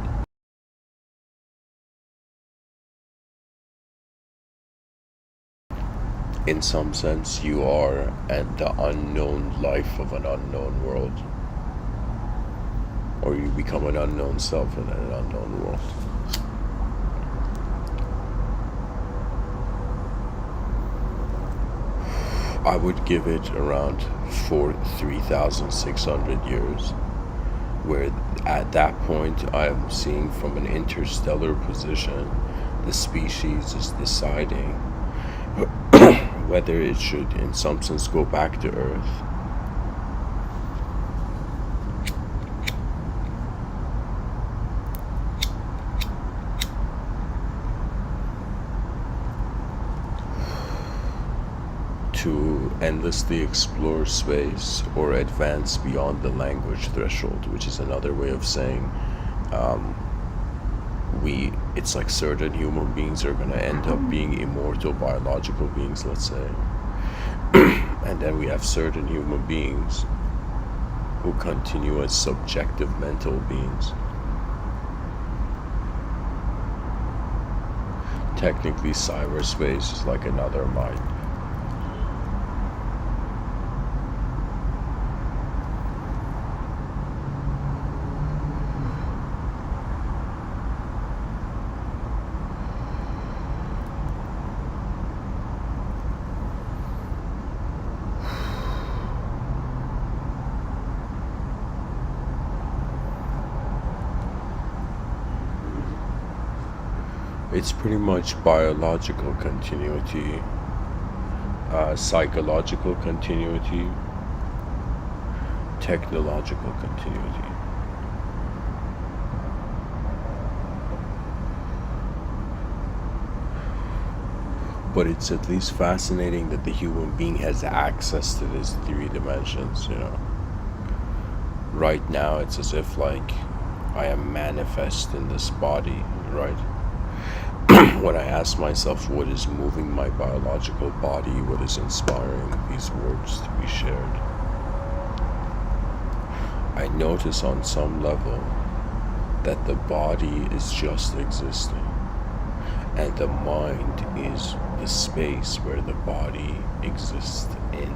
In some sense, you are at the unknown life of an unknown world. Or you become an unknown self in an unknown world. I would give it around 3,600 years, where at that point I'm seeing from an interstellar position the species is deciding whether it should in some sense go back to Earth. To endlessly explore space or advance beyond the language threshold, which is another way of saying it's like certain human beings are going to end up being immortal biological beings, let's say. And then we have certain human beings who continue as subjective mental beings. Technically, cyberspace is like another mind. It's pretty much biological continuity, psychological continuity, technological continuity. But it's at least fascinating that the human being has access to these three dimensions, you know. Right now, it's as if like I am manifest in this body, right? When I ask myself what is moving my biological body, what is inspiring these words to be shared, I notice on some level that the body is just existing, and the mind is the space where the body exists in.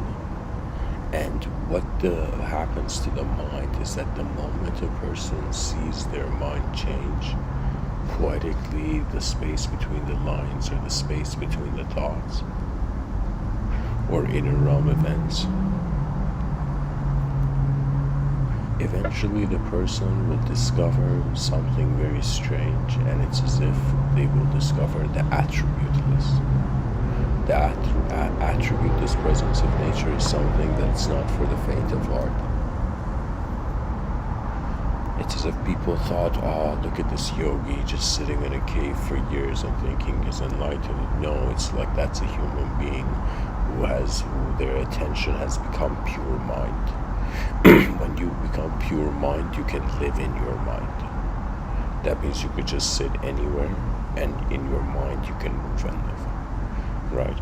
And what happens to the mind is that the moment a person sees their mind change, poetically, the space between the lines or the space between the thoughts or inner realm events, eventually the person will discover something very strange, and it's as if they will discover the attributeless. The attributeless presence of nature is something that's not for the faint of heart. It's as if people thought, oh, look at this yogi just sitting in a cave for years and thinking he's enlightened. No, it's like that's a human being who their attention has become pure mind. When you become pure mind, you can live in your mind. That means you could just sit anywhere, and in your mind you can move and live, right?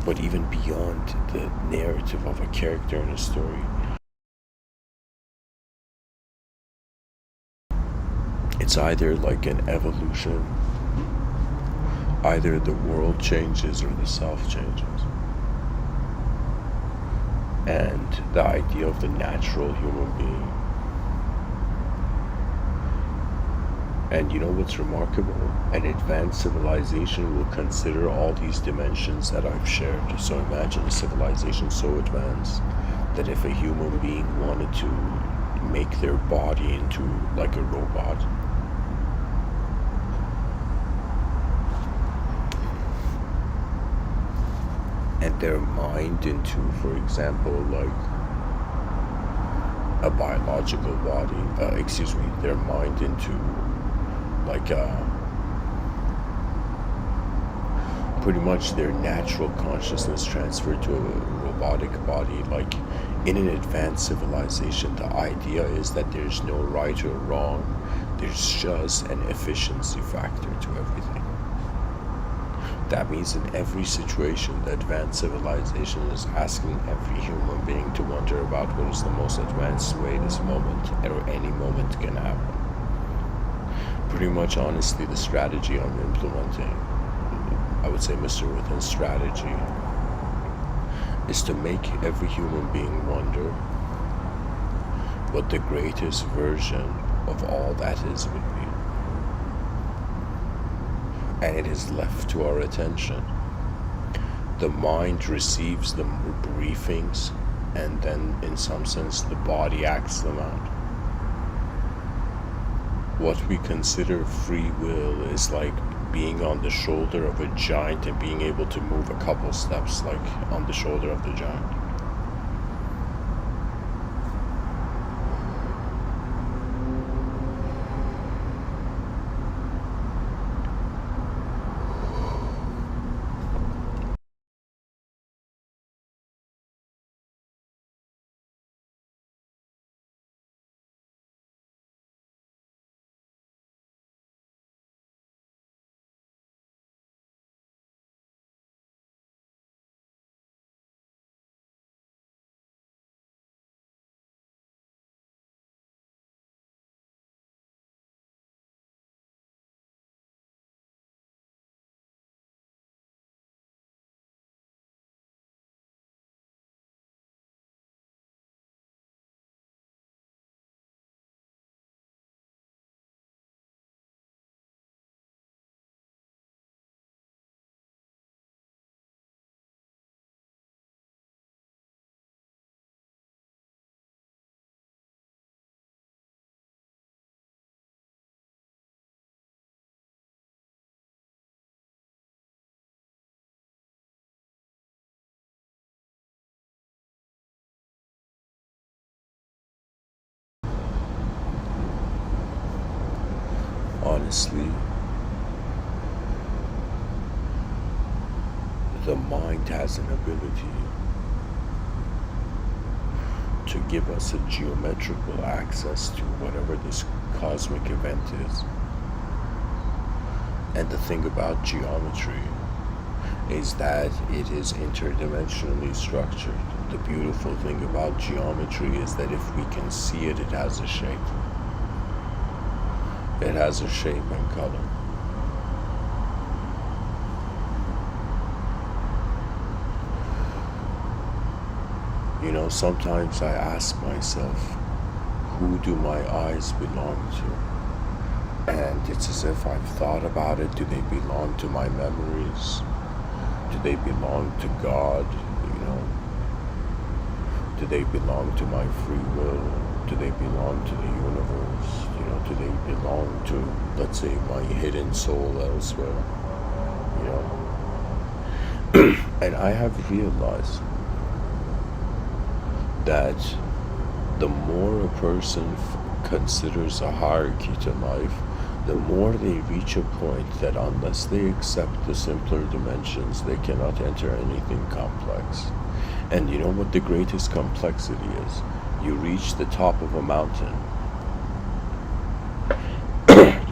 But even beyond the narrative of a character in a story, it's either like an evolution, either the world changes or the self changes. And the idea of the natural human being. And you know what's remarkable? An advanced civilization will consider all these dimensions that I've shared. So imagine a civilization so advanced that if a human being wanted to make their body into like a robot, and their mind into, for example, like a biological body, their mind into like pretty much their natural consciousness transferred to a robotic body. Like in an advanced civilization, the idea is that there's no right or wrong, there's just an efficiency factor to everything. That means in every situation, the advanced civilization is asking every human being to wonder about what is the most advanced way this moment or any moment can happen. Pretty much, honestly, the strategy I'm implementing, I would say Mr.Within's strategy, is to make every human being wonder what the greatest version of all that is would be. And it is left to our attention the mind receives the briefings, and then in some sense the body acts them out. What we consider free will is like being on the shoulder of a giant and being able to move a couple steps like on the shoulder of the giant. Honestly, the mind has an ability to give us a geometrical access to whatever this cosmic event is. And the thing about geometry is that it is interdimensionally structured. The beautiful thing about geometry is that if we can see it, it has a shape. It has a shape and color. You know, sometimes I ask myself, who do my eyes belong to? And it's as if I've thought about it. Do they belong to my memories? Do they belong to God? You know? Do they belong to my free will? Do they belong to the universe? You know, do they belong to, let's say, my hidden soul elsewhere? You know? And I have realized that the more a person considers a hierarchy to life, the more they reach a point that unless they accept the simpler dimensions, they cannot enter anything complex. And you know what the greatest complexity is? You reach the top of a mountain.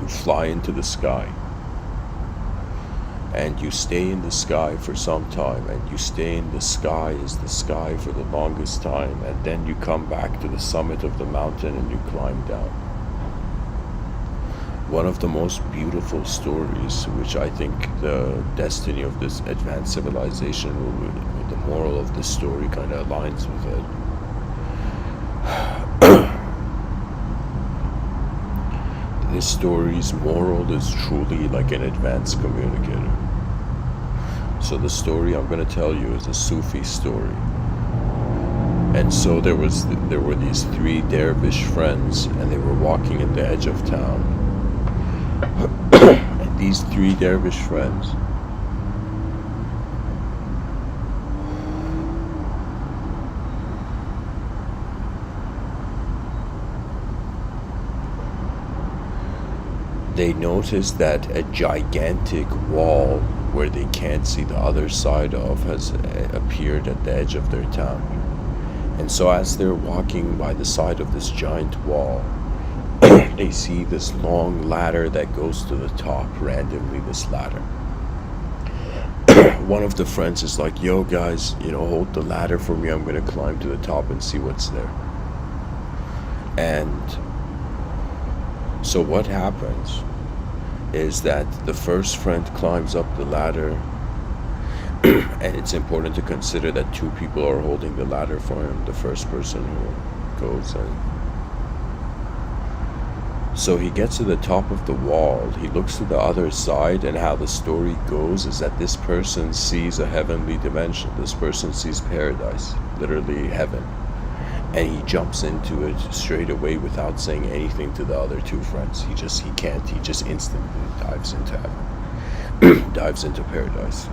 You fly into the sky. And you stay in the sky for some time, and you stay in the sky as the sky for the longest time, and then you come back to the summit of the mountain and you climb down. One of the most beautiful stories, which I think the destiny of this advanced civilization, the moral of this story kind of aligns with it. This story's moral is truly like an advanced communicator. So the story I'm going to tell you is a Sufi story. And so there were these three dervish friends, and they were walking at the edge of town. And these three dervish friends they noticed that a gigantic wall where they can't see the other side of has appeared at the edge of their town. And so as they're walking by the side of this giant wall, they see this long ladder that goes to the top, randomly this ladder. One of the friends is like, yo guys, you know, hold the ladder for me, I'm gonna climb to the top and see what's there. And so what happens is that the first friend climbs up the ladder, and it's important to consider that two people are holding the ladder for him, the first person who goes in. So he gets to the top of the wall, he looks to the other side, and how the story goes is that this person sees a heavenly dimension. This person sees paradise, literally heaven. And he jumps into it straight away without saying anything to the other two friends. He just instantly dives into heaven, dives into paradise.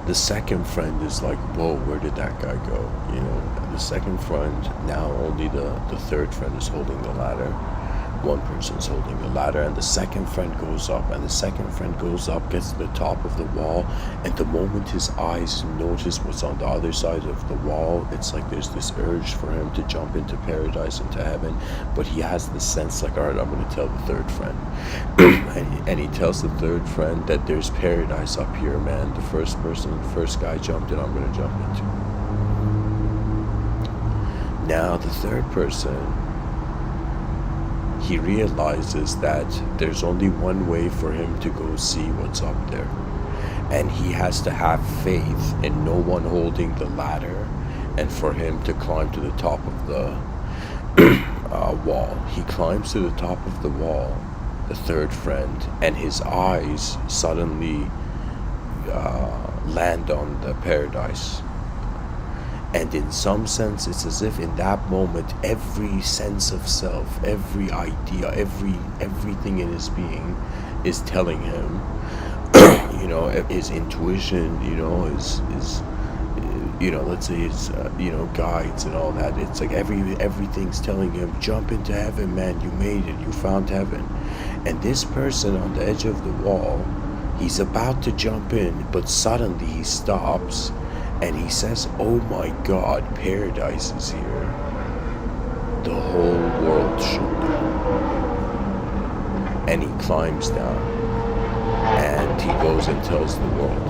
The second friend is like, whoa, where did that guy go? You know, the second friend, now only the third friend is holding the ladder. One person's holding the ladder, and the second friend goes up, and the second friend goes up, gets to the top of the wall, and the moment his eyes notice what's on the other side of the wall, it's like there's this urge for him to jump into paradise, into heaven, but he has this sense like, all right, I'm going to tell the third friend. and he tells the third friend that there's paradise up here, man. The first guy jumped in, I'm going to jump into. Now the third person, he realizes that there's only one way for him to go see what's up there. And he has to have faith in no one holding the ladder and for him to climb to the top of the wall. He climbs to the top of the wall, the third friend, and his eyes suddenly land on the paradise. And in some sense, it's as if in that moment, every sense of self, every idea, everything in his being is telling him, you know, his intuition, you know, his you know, let's say his, you know, guides and all that. It's like everything's telling him, jump into heaven, man, you made it, you found heaven. And this person on the edge of the wall, he's about to jump in, but suddenly he stops. And he says, oh my God, paradise is here. The whole world shook down. And he climbs down. And he goes and tells the world.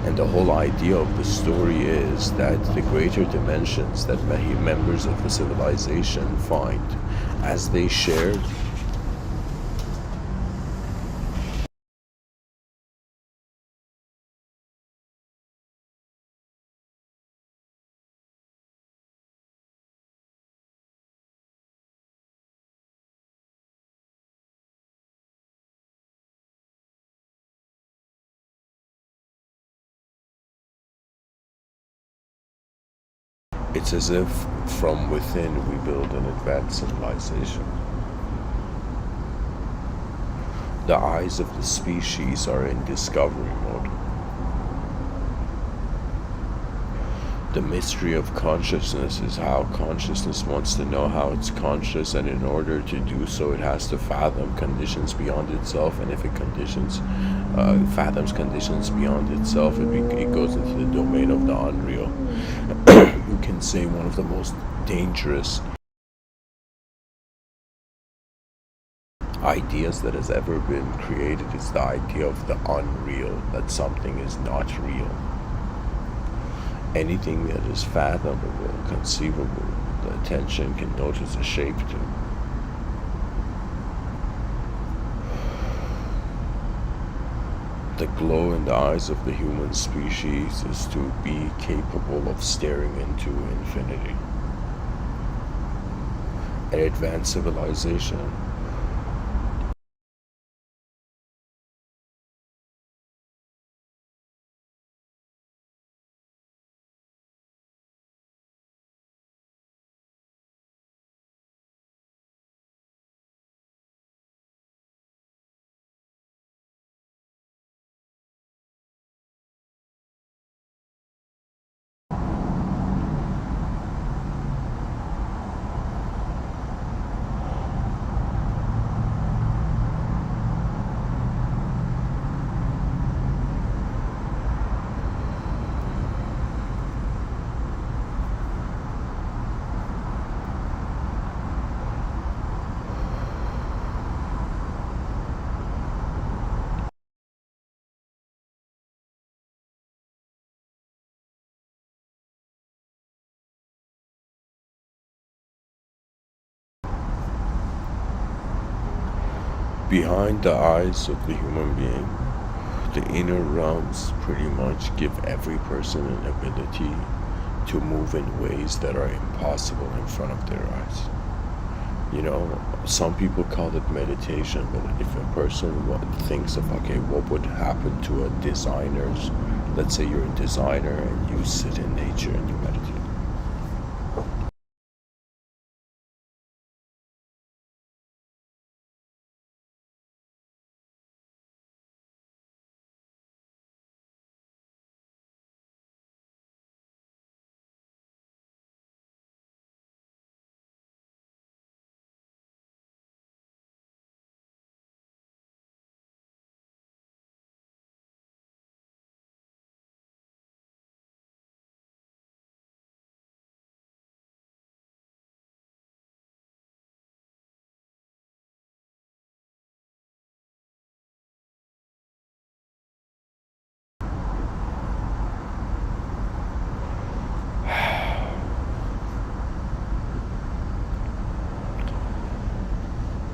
And the whole idea of the story is that the greater dimensions that members of the civilization find, as they shared, it's as if from within we build an advanced civilization. The eyes of the species are in discovery mode. The mystery of consciousness is how consciousness wants to know how it's conscious, and in order to do so, it has to fathom conditions beyond itself. And if it fathoms conditions beyond itself, it goes into the domain of the unreal. You can say one of the most dangerous ideas that has ever been created is the idea of the unreal, that something is not real. Anything that is fathomable, conceivable, the attention can notice a shape to. The glow in the eyes of the human species is to be capable of staring into infinity. An advanced civilization Behind the eyes of the human being, the inner realms pretty much give every person an ability to move in ways that are impossible in front of their eyes. You know, some people call it meditation, but if a person thinks of, okay, what would happen to a designer's, let's say you're a designer and you sit in nature and you meditate.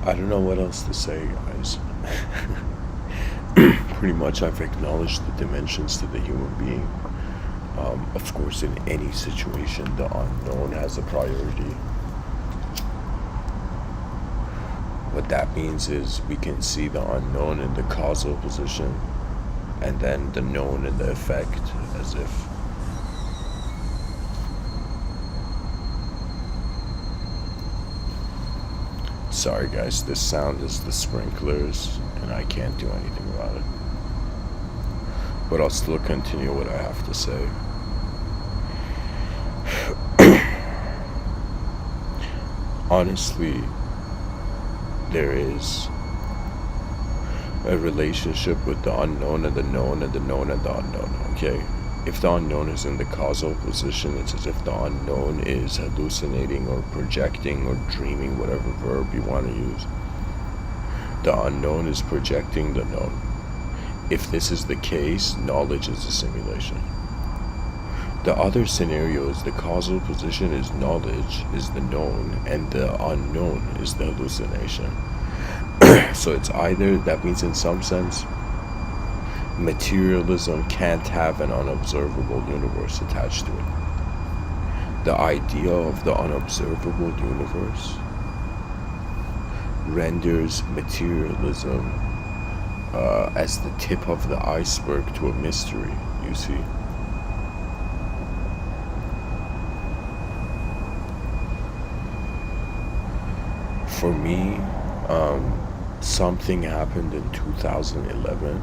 I don't know what else to say, guys. Pretty much I've acknowledged the dimensions to the human being. Of course, in any situation, the unknown has a priority. What that means is we can see the unknown in the causal position, and then the known in the effect, as if sorry guys, this sound is the sprinklers and I can't do anything about it. But I'll still continue what I have to say. Honestly, there is a relationship with the unknown and the known and the known and the unknown, okay? If the unknown is in the causal position, it's as if the unknown is hallucinating or projecting or dreaming, whatever verb you want to use. The unknown is projecting the known. If this is the case, knowledge is a simulation. The other scenario is the causal position is knowledge, is the known, and the unknown is the hallucination. So it's either, that means in some sense, materialism can't have an unobservable universe attached to it. The idea of the unobservable universe renders materialism as the tip of the iceberg to a mystery, you see. For me, something happened in 2011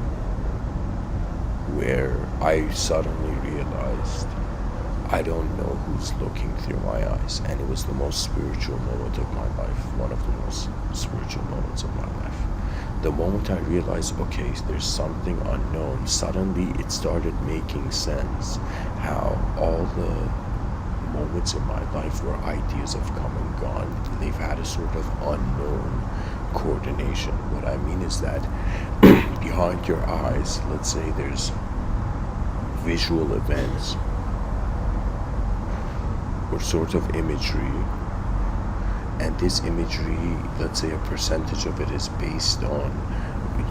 where I suddenly realized I don't know who's looking through my eyes, and it was the most spiritual moment of my life, one of the most spiritual moments of my life. The moment I realized, okay, there's something unknown, suddenly it started making sense how all the moments in my life where ideas have come and gone, they've had a sort of unknown coordination. What I mean is that behind your eyes, let's say there's visual events or sort of imagery, and this imagery, let's say a percentage of it is based on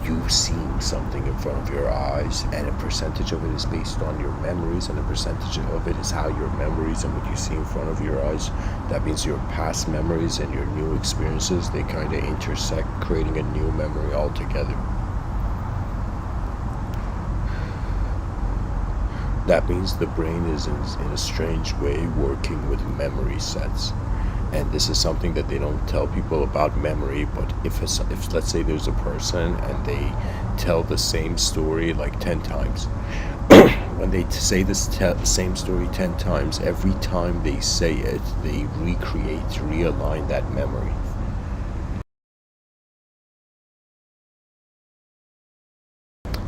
you seeing something in front of your eyes, and a percentage of it is based on your memories, and a percentage of it is how your memories and what you see in front of your eyes, that means your past memories and your new experiences, they kind of intersect, creating a new memory altogether. That means the brain is in a strange way working with memory sets. And this is something that they don't tell people about memory, but if let's say there's a person and they tell the same story like 10 times, when they say this same story 10 times, every time they say it, they realign that memory.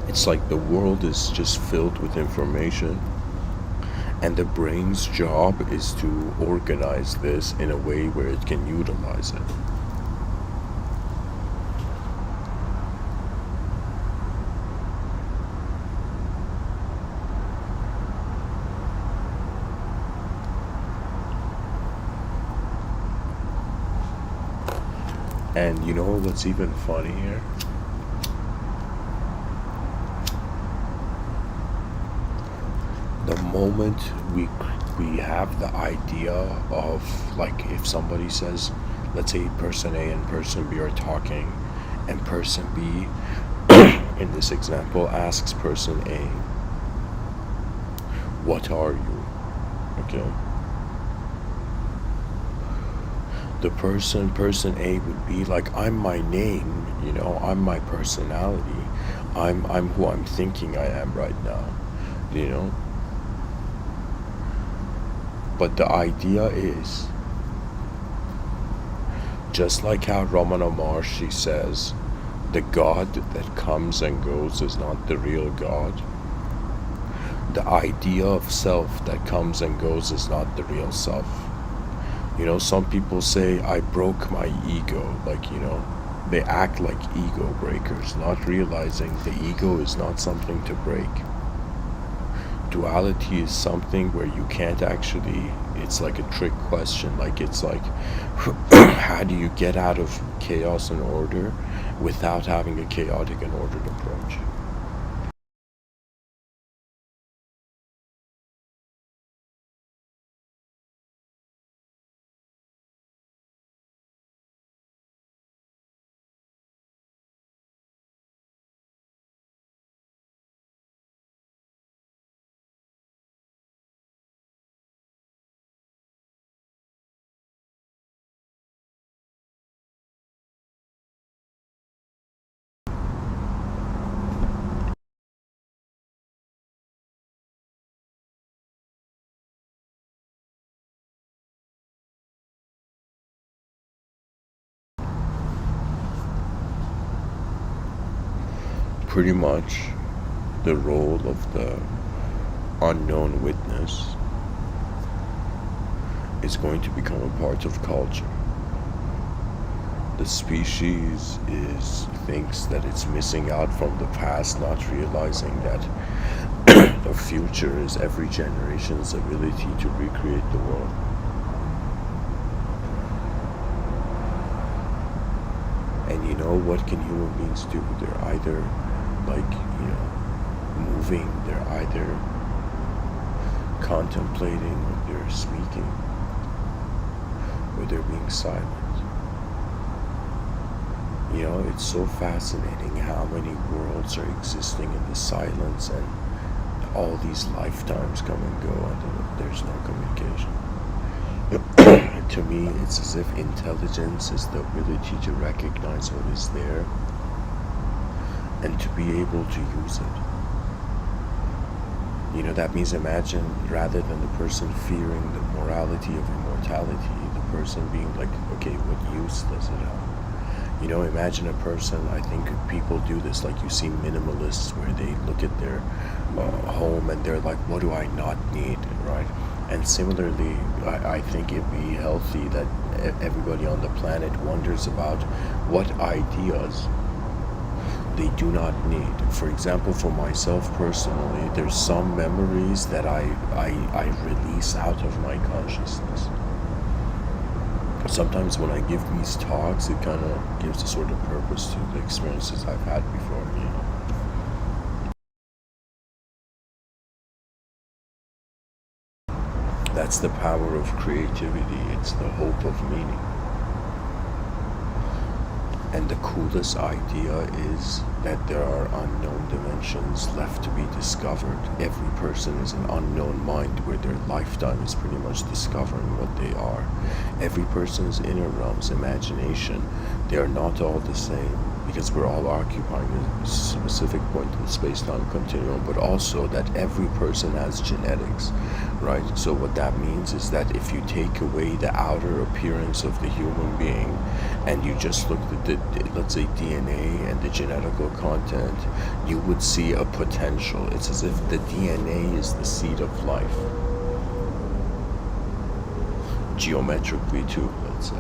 It's like the world is just filled with information, and the brain's job is to organize this in a way where it can utilize it. And you know what's even funny here? The moment we have the idea of, like, if somebody says, let's say person A and person B are talking, and person B in this example asks person A, what are you? Okay, the person A would be like, I'm my name, I'm my personality, I'm who I'm thinking I am right now, you know. But the idea is, just like how Ramana Maharshi says, the God that comes and goes is not the real God. The idea of self that comes and goes is not the real self. Some people say, I broke my ego. Like, they act like ego breakers, not realizing the ego is not something to break. Duality is something where you can't actually, it's like a trick question. Like, it's like, how do you get out of chaos and order without having a chaotic and ordered approach? Pretty much the role of the unknown witness is going to become a part of culture. The species thinks that it's missing out from the past, not realizing that the future is every generation's ability to recreate the world. And what can human beings do? They're either moving, they're either contemplating, or they're speaking, or they're being silent. It's so fascinating how many worlds are existing in the silence, and all these lifetimes come and go, and there's no communication. To me, it's as if intelligence is the ability to recognize what is there and to be able to use it. That means, imagine, rather than the person fearing the morality of immortality, the person being like, okay, what use does it have? Imagine a person, I think people do this, like you see minimalists where they look at their home and they're like, what do I not need, right? And similarly, I think it'd be healthy that everybody on the planet wonders about what ideas they do not need. For example, for myself personally, there's some memories that I release out of my consciousness. Sometimes when I give these talks, it kind of gives a sort of purpose to the experiences I've had before, That's the power of creativity. It's the hope of meaning. And the coolest idea is that there are unknown dimensions left to be discovered. Every person is an unknown mind where their lifetime is pretty much discovering what they are. Every person's inner realms, imagination, they are not all the same, because we're all occupying a specific point in the space-time continuum, but also that every person has genetics, right? So what that means is that if you take away the outer appearance of the human being and you just look at the, let's say, DNA and the genetical content, you would see a potential. It's as if the DNA is the seed of life. Geometrically too, let's say.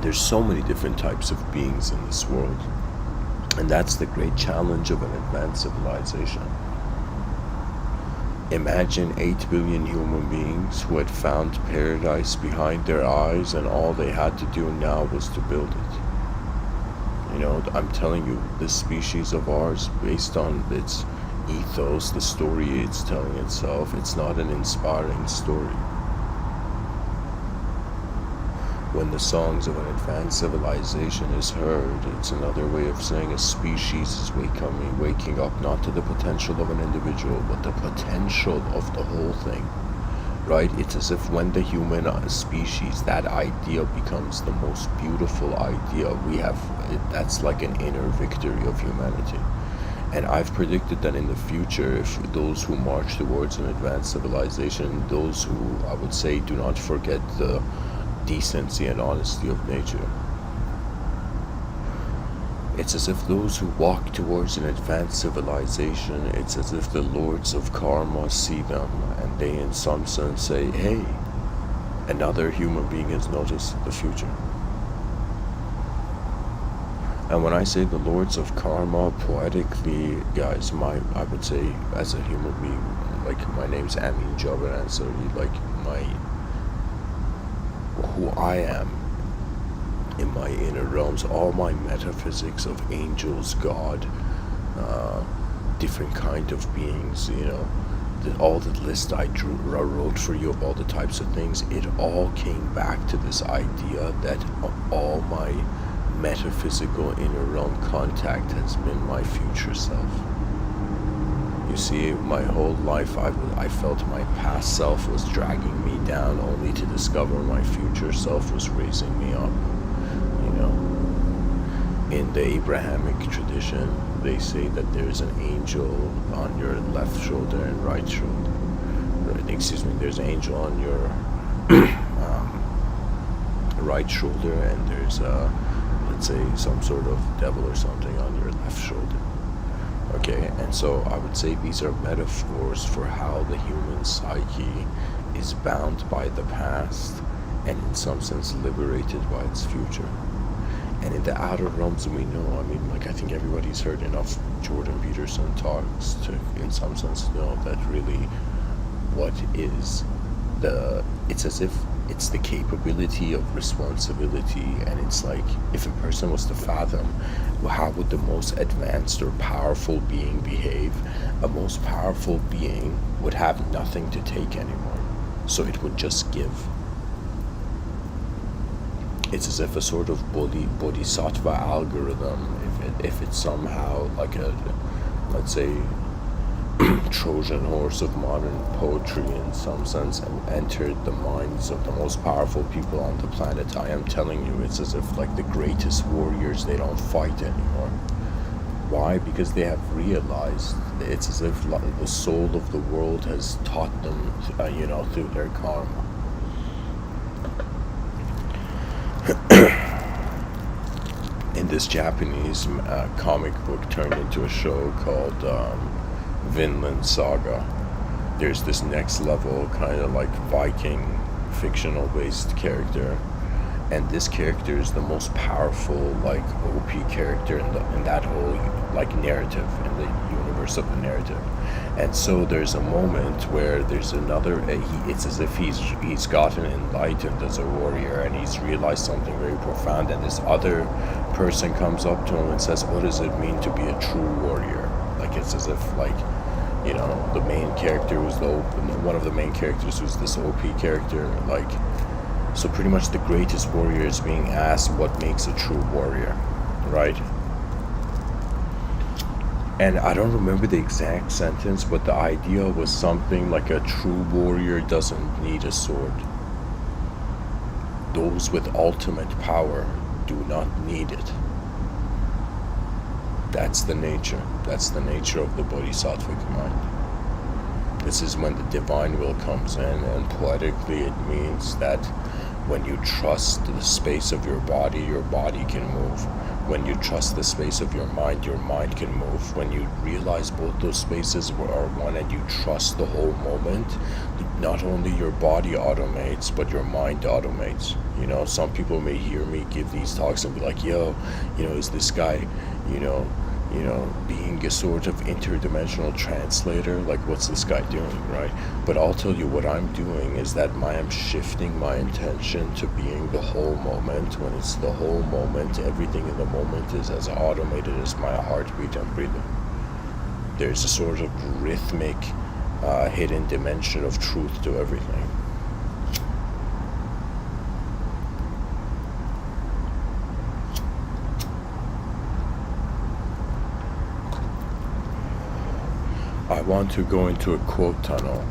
There's so many different types of beings in this world. And that's the great challenge of an advanced civilization. Imagine 8 billion human beings who had found paradise behind their eyes, and all they had to do now was to build it. You know, I'm telling you, this species of ours, based on its ethos, the story it's telling itself, it's not an inspiring story. When the songs of an advanced civilization is heard, it's another way of saying a species is waking up not to the potential of an individual, but the potential of the whole thing, right? It's as if when the human species, that idea becomes the most beautiful idea we have, that's like an inner victory of humanity. And I've predicted that in the future, if those who march towards an advanced civilization, those who, I would say, do not forget the decency and honesty of nature. It's as if those who walk towards an advanced civilization, it's as if the lords of karma see them and they in some sense say, hey, another human being has noticed the future. And when I say the lords of karma, poetically, guys, I would say as a human being, like my name's Amin Jabbar Ansari, like who I am in my inner realms, all my metaphysics of angels, God, different kind of beings, you know, all the list I wrote for you of all the types of things, it all came back to this idea that all my metaphysical inner realm contact has been my future self. You see, my whole life I felt my past self was dragging me down, only to discover my future self was raising me up. You know, in the Abrahamic tradition, they say that there's an angel on your left shoulder and right shoulder. There's an angel on your right shoulder, and there's let's say some sort of devil or something on your left shoulder. Okay, and so I would say these are metaphors for how the human psyche is bound by the past and in some sense liberated by its future. And in the outer realms, we know, I mean, like, I think everybody's heard enough Jordan Peterson talks to in some sense know that really what is it's as if it's the capability of responsibility. And it's like, if a person was to fathom how would the most advanced or powerful being behave, a most powerful being would have nothing to take anymore, so it would just give. It's as if a sort of bodhisattva algorithm, if it's somehow like a, let's say, Trojan horse of modern poetry in some sense, and entered the minds of the most powerful people on the planet, I am telling you, it's as if like the greatest warriors, they don't fight anymore. Why? Because they have realized, it's as if the soul of the world has taught them, you know, through their karma. In this Japanese comic book turned into a show called Vinland Saga, there's this next level kind of like Viking fictional based character, and this character is the most powerful, like, OP character in that whole like narrative, in the universe of the narrative. And so there's a moment where there's another it's as if he's gotten enlightened as a warrior, and he's realized something very profound, and this other person comes up to him and says, what does it mean to be a true warrior? Like, it's as if, like, you know, the main character was one of the main characters was this OP character, like, so pretty much the greatest warrior is being asked what makes a true warrior, right? And I don't remember the exact sentence, but the idea was something like a true warrior doesn't need a sword. Those with ultimate power do not need it. That's the nature. That's the nature of the bodhisattvic mind. This is when the divine will comes in, and poetically it means that when you trust the space of your body can move. When you trust the space of your mind can move. When you realize both those spaces are one and you trust the whole moment, not only your body automates, but your mind automates. You know, some people may hear me give these talks and be like, yo, you know, is this guy, you know, being a sort of interdimensional translator? Like, what's this guy doing, right? But I'll tell you what I'm doing is that I'm shifting my intention to being the whole moment. When it's the whole moment, everything in the moment is as automated as my heartbeat and breathing. There's a sort of rhythmic, hidden dimension of truth to everything. I want to go into a quote tunnel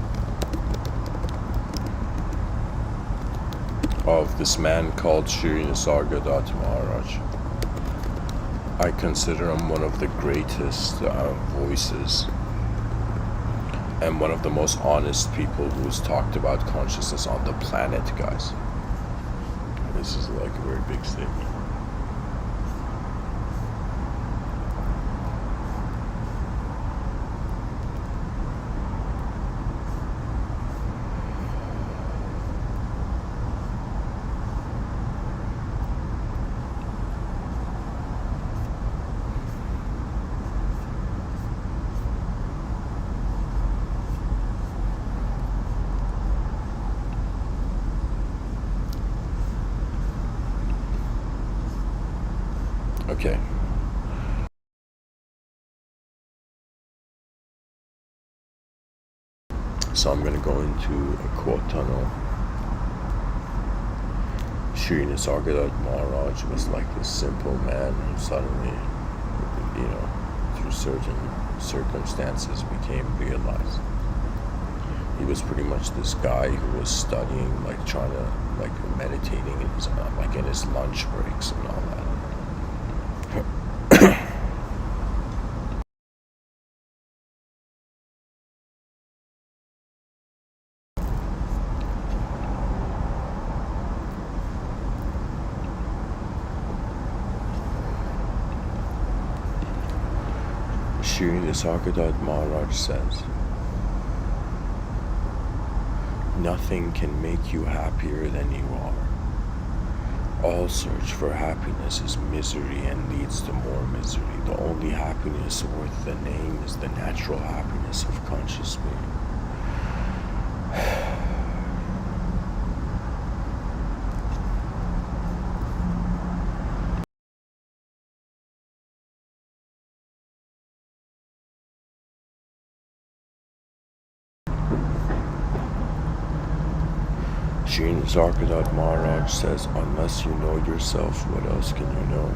of this man called Nisargadatta Maharaj. I consider him one of the greatest voices and one of the most honest people who's talked about consciousness on the planet, guys. This is like a very big statement. Okay. So I'm going to go into a quote tunnel. Sri Nisargadatta Maharaj was like this simple man who suddenly, you know, through certain circumstances became realized. He was pretty much this guy who was studying, like trying to, like meditating in his, like in his lunch breaks and all that. Sri Nisargadatta Maharaj says, nothing can make you happier than you are. All search for happiness is misery and leads to more misery. The only happiness worth the name is the natural happiness of conscious being. Sri Nisargadatta Maharaj says, unless you know yourself, what else can you know?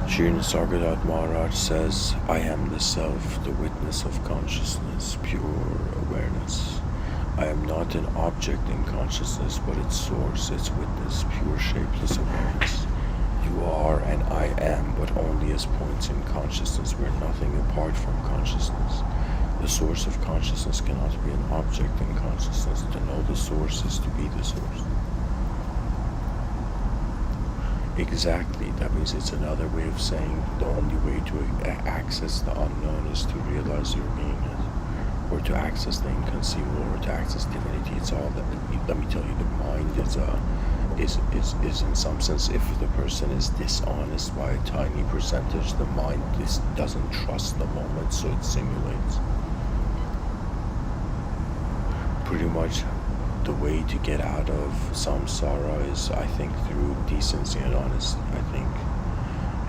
Sri Nisargadatta Maharaj says, I am the self, the witness of consciousness, pure awareness. I am not an object in consciousness, but its source, its witness, pure shapeless awareness. You are and I am, but only as points in consciousness. We are nothing apart from consciousness. The source of consciousness cannot be an object in consciousness. To know the source is to be the source. Exactly. That means it's another way of saying the only way to access the unknown is to realize your beingness, or to access the inconceivable, or to access divinity. It's all that. Let me tell you, the mind is in some sense, if the person is dishonest by a tiny percentage, the mind doesn't trust the moment, so it simulates. Pretty much the way to get out of samsara is, I think, through decency and honesty. I think,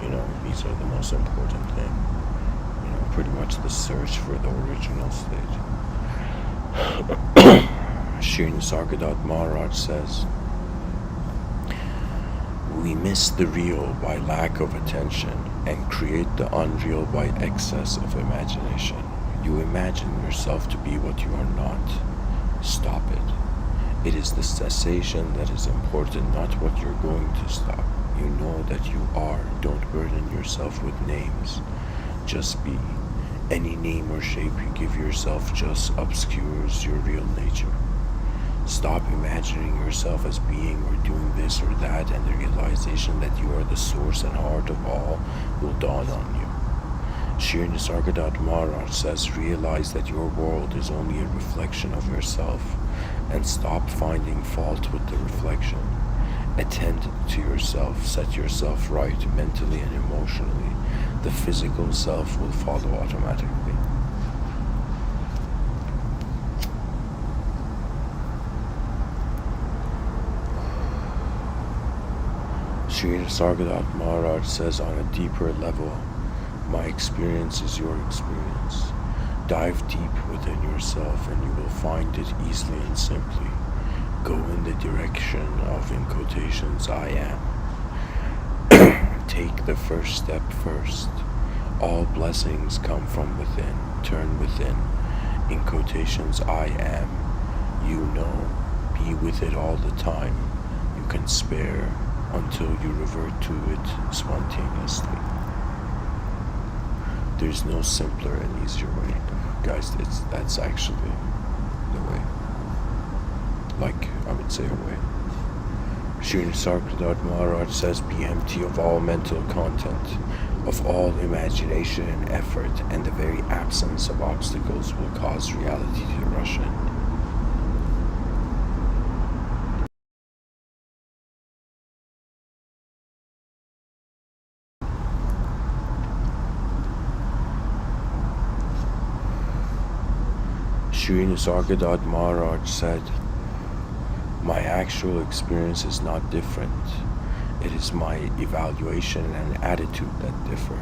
you know, these are the most important thing. You know, pretty much the search for the original state. Sri Nisargadatta Maharaj says, we miss the real by lack of attention and create the unreal by excess of imagination. You imagine yourself to be what you are not. Stop it. It is the cessation that is important, not what you're going to stop. You know that you are. Don't burden yourself with names. Just be. Any name or shape you give yourself just obscures your real nature. Stop imagining yourself as being or doing this or that, and the realization that you are the source and heart of all will dawn on you. Shri Nisargadatta Maharaj says, realize that your world is only a reflection of yourself, and stop finding fault with the reflection. Attend to yourself, set yourself right mentally and emotionally. The physical self will follow automatically. Shri Nisargadatta Maharaj says, on a deeper level, my experience is your experience. Dive deep within yourself and you will find it easily and simply. Go in the direction of, in quotations, I am. Take the first step first. All blessings come from within. Turn within. In quotations, I am. You know. Be with it all the time. You can spare until you revert to it spontaneously. There's no simpler and easier way. Guys, that's actually the way. Like, I would say a way. Shri Nisargadatta Maharaj says, be empty of all mental content, of all imagination and effort, and the very absence of obstacles will cause reality to rush in. Shri Nisargadatta Maharaj said, my actual experience is not different. It is my evaluation and attitude that differ.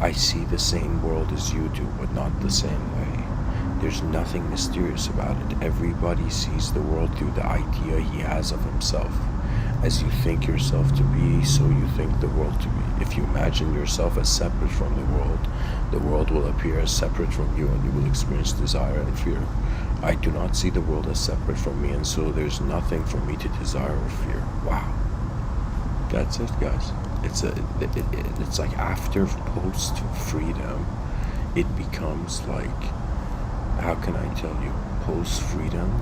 I see the same world as you do, but not the same way. There's nothing mysterious about it. Everybody sees the world through the idea he has of himself. As you think yourself to be, so you think the world to be. If you imagine yourself as separate from the world will appear as separate from you, and you will experience desire and fear. I do not see the world as separate from me, and so there's nothing for me to desire or fear. Wow. That's it, guys. It's like after post-freedom, it becomes like, how can I tell you, post-freedom,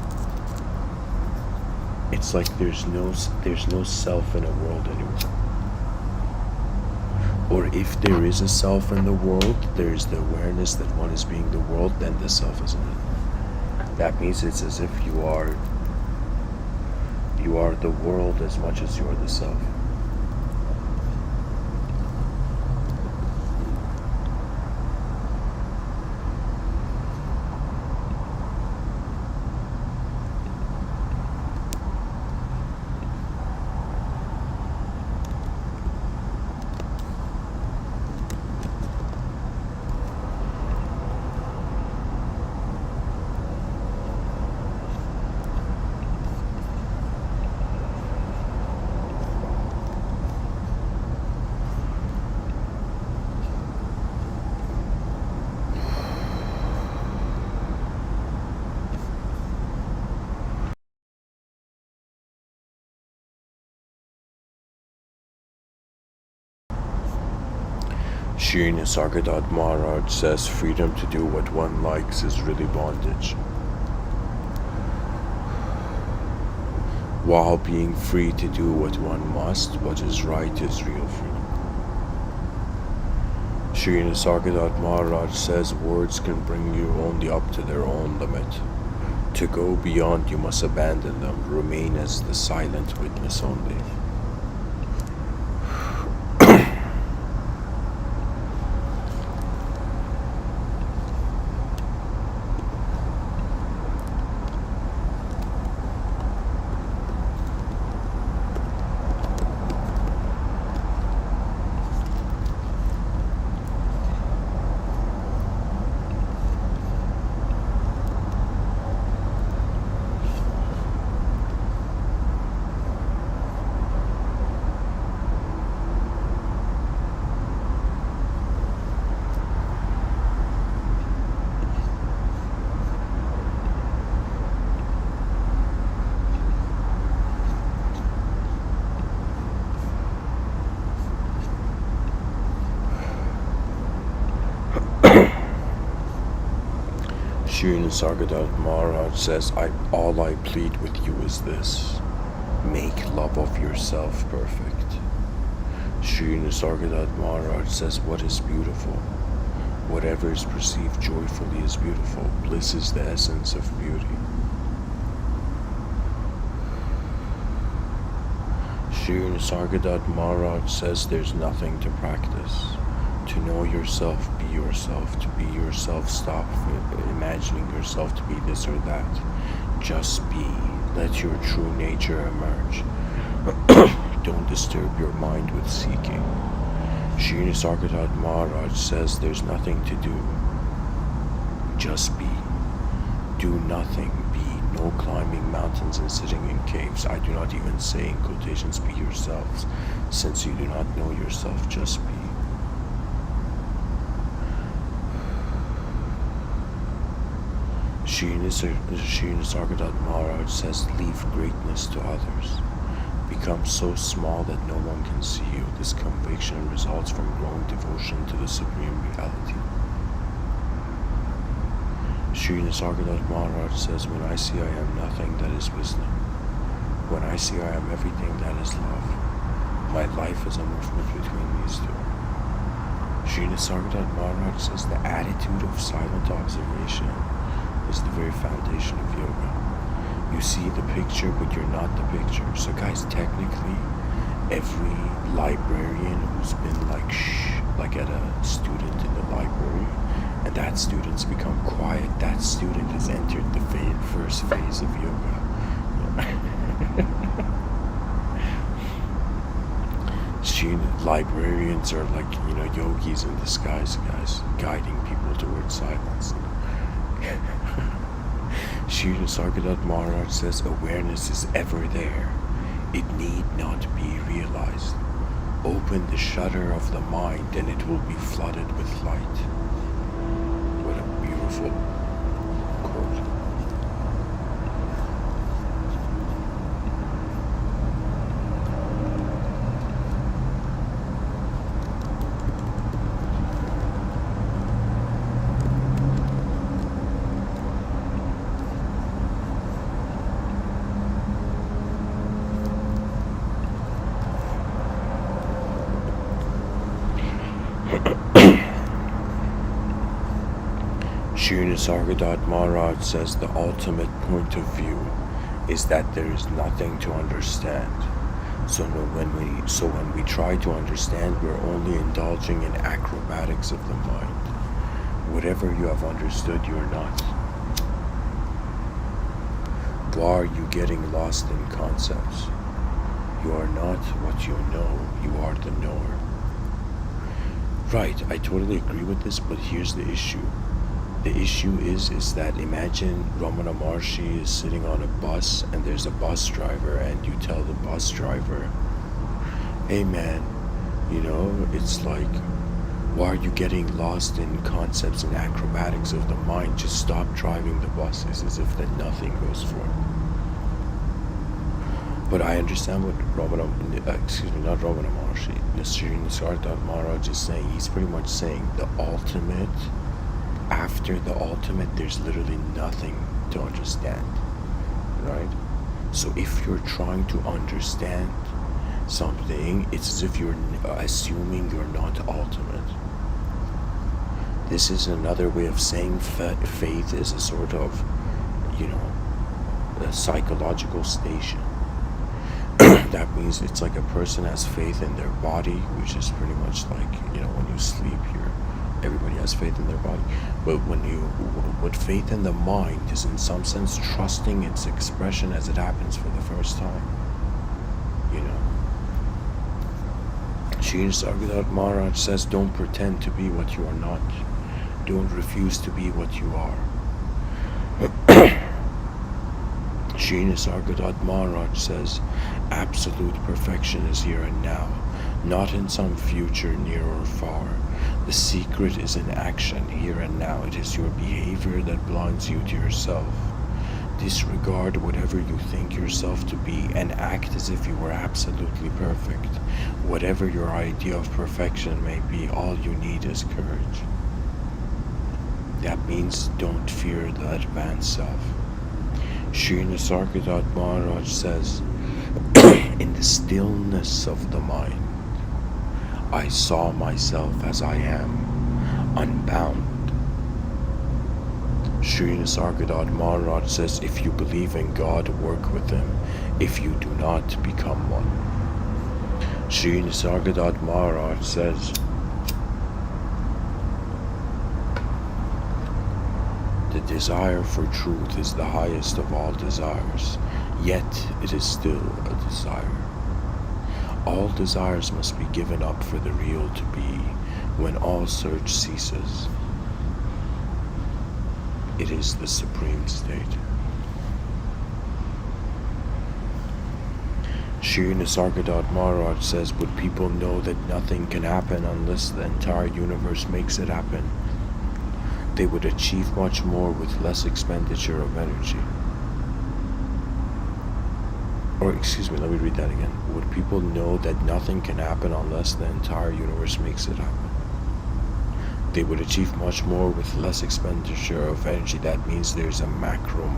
it's like there's no self in a world anymore. Or if there is a self in the world, there's the awareness that one is being the world, then the self is in it. That means it's as if you are the world as much as you are the self. Shri Nisargadatta Maharaj says freedom to do what one likes is really bondage, while being free to do what one must, what is right, is real freedom. Shri Nisargadatta Maharaj says words can bring you only up to their own limit. To go beyond, you must abandon them, remain as the silent witness only. Sri Nisargadatta Maharaj says, all I plead with you is this: make love of yourself perfect. Sri Nisargadatta Maharaj says, what is beautiful? Whatever is perceived joyfully is beautiful. Bliss is the essence of beauty. Sri Nisargadatta Maharaj says there's nothing to practice. To know yourself, be yourself. To be yourself, stop imagining yourself to be this or that. Just be. Let your true nature emerge. Don't disturb your mind with seeking. Sri Nisargadatta Maharaj says there's nothing to do. Just be. Do nothing. Be. No climbing mountains and sitting in caves. I do not even say in quotations, be yourselves, since you do not know yourself. Just be. Sri Nisargadatta Maharaj says, leave greatness to others. Become so small that no one can see you. This conviction results from growing devotion to the Supreme Reality. Sri Nisargadatta Maharaj says, when I see I am nothing, that is wisdom. When I see I am everything, that is love. My life is a movement between these two. Sri Nisargadatta Maharaj says, the attitude of silent observation is the very foundation of yoga. You see the picture, but you're not the picture. So guys, technically, every librarian who's been like at a student in the library, and that student's become quiet, that student has entered the first phase of yoga. Librarians are like, yogis in disguise, guys, guiding people towards silence. Sri Nisargadatta Maharaj says awareness is ever there. It need not be realized. Open the shutter of the mind and it will be flooded with light. What a beautiful quote. Sri Nisargadatta Maharaj says the ultimate point of view is that there is nothing to understand. So when we try to understand, we're only indulging in acrobatics of the mind. Whatever you have understood, you're not. Why are you getting lost in concepts? You are not what you know, you are the knower. Right, I totally agree with this, but here's the issue. The issue is that imagine Ramana Maharshi is sitting on a bus and there's a bus driver, and you tell the bus driver, hey man, it's like, why are you getting lost in concepts and acrobatics of the mind? Just stop driving the bus. It's as if that nothing goes forward. But I understand what not Ramana Maharshi, Nisargadatta Maharaj is saying. He's pretty much saying the ultimate, after the ultimate, there's literally nothing to understand, right? So if you're trying to understand something, it's as if you're assuming you're not ultimate. This is another way of saying faith is a sort of, a psychological station. That means it's like a person has faith in their body, which is pretty much like, when you sleep, everybody has faith in their body. But what faith in the mind is in some sense trusting its expression as it happens for the first time. Sri Nisargadatta Maharaj says, don't pretend to be what you are not. Don't refuse to be what you are. Sri Nisargadatta Maharaj says, absolute perfection is here and now, not in some future near or far. The secret is in action, here and now. It is your behavior that blinds you to yourself. Disregard whatever you think yourself to be and act as if you were absolutely perfect. Whatever your idea of perfection may be, all you need is courage. That means don't fear the advanced self. Sri Nisargadatta Maharaj says, in the stillness of the mind, I saw myself as I am, unbound. Sri Nisargadatta Maharaj says, if you believe in God, work with Him. If you do not, become one. Sri Nisargadatta Maharaj says, the desire for truth is the highest of all desires, yet it is still a desire. All desires must be given up for the real to be. When all search ceases, it is the supreme state. Sri Nisargadatta Maharaj says, would people know that nothing can happen unless the entire universe makes it happen? They would achieve much more with less expenditure of energy. Or excuse me, let me read that again. Would people know that nothing can happen unless the entire universe makes it happen? They would achieve much more with less expenditure of energy. That means there's a macro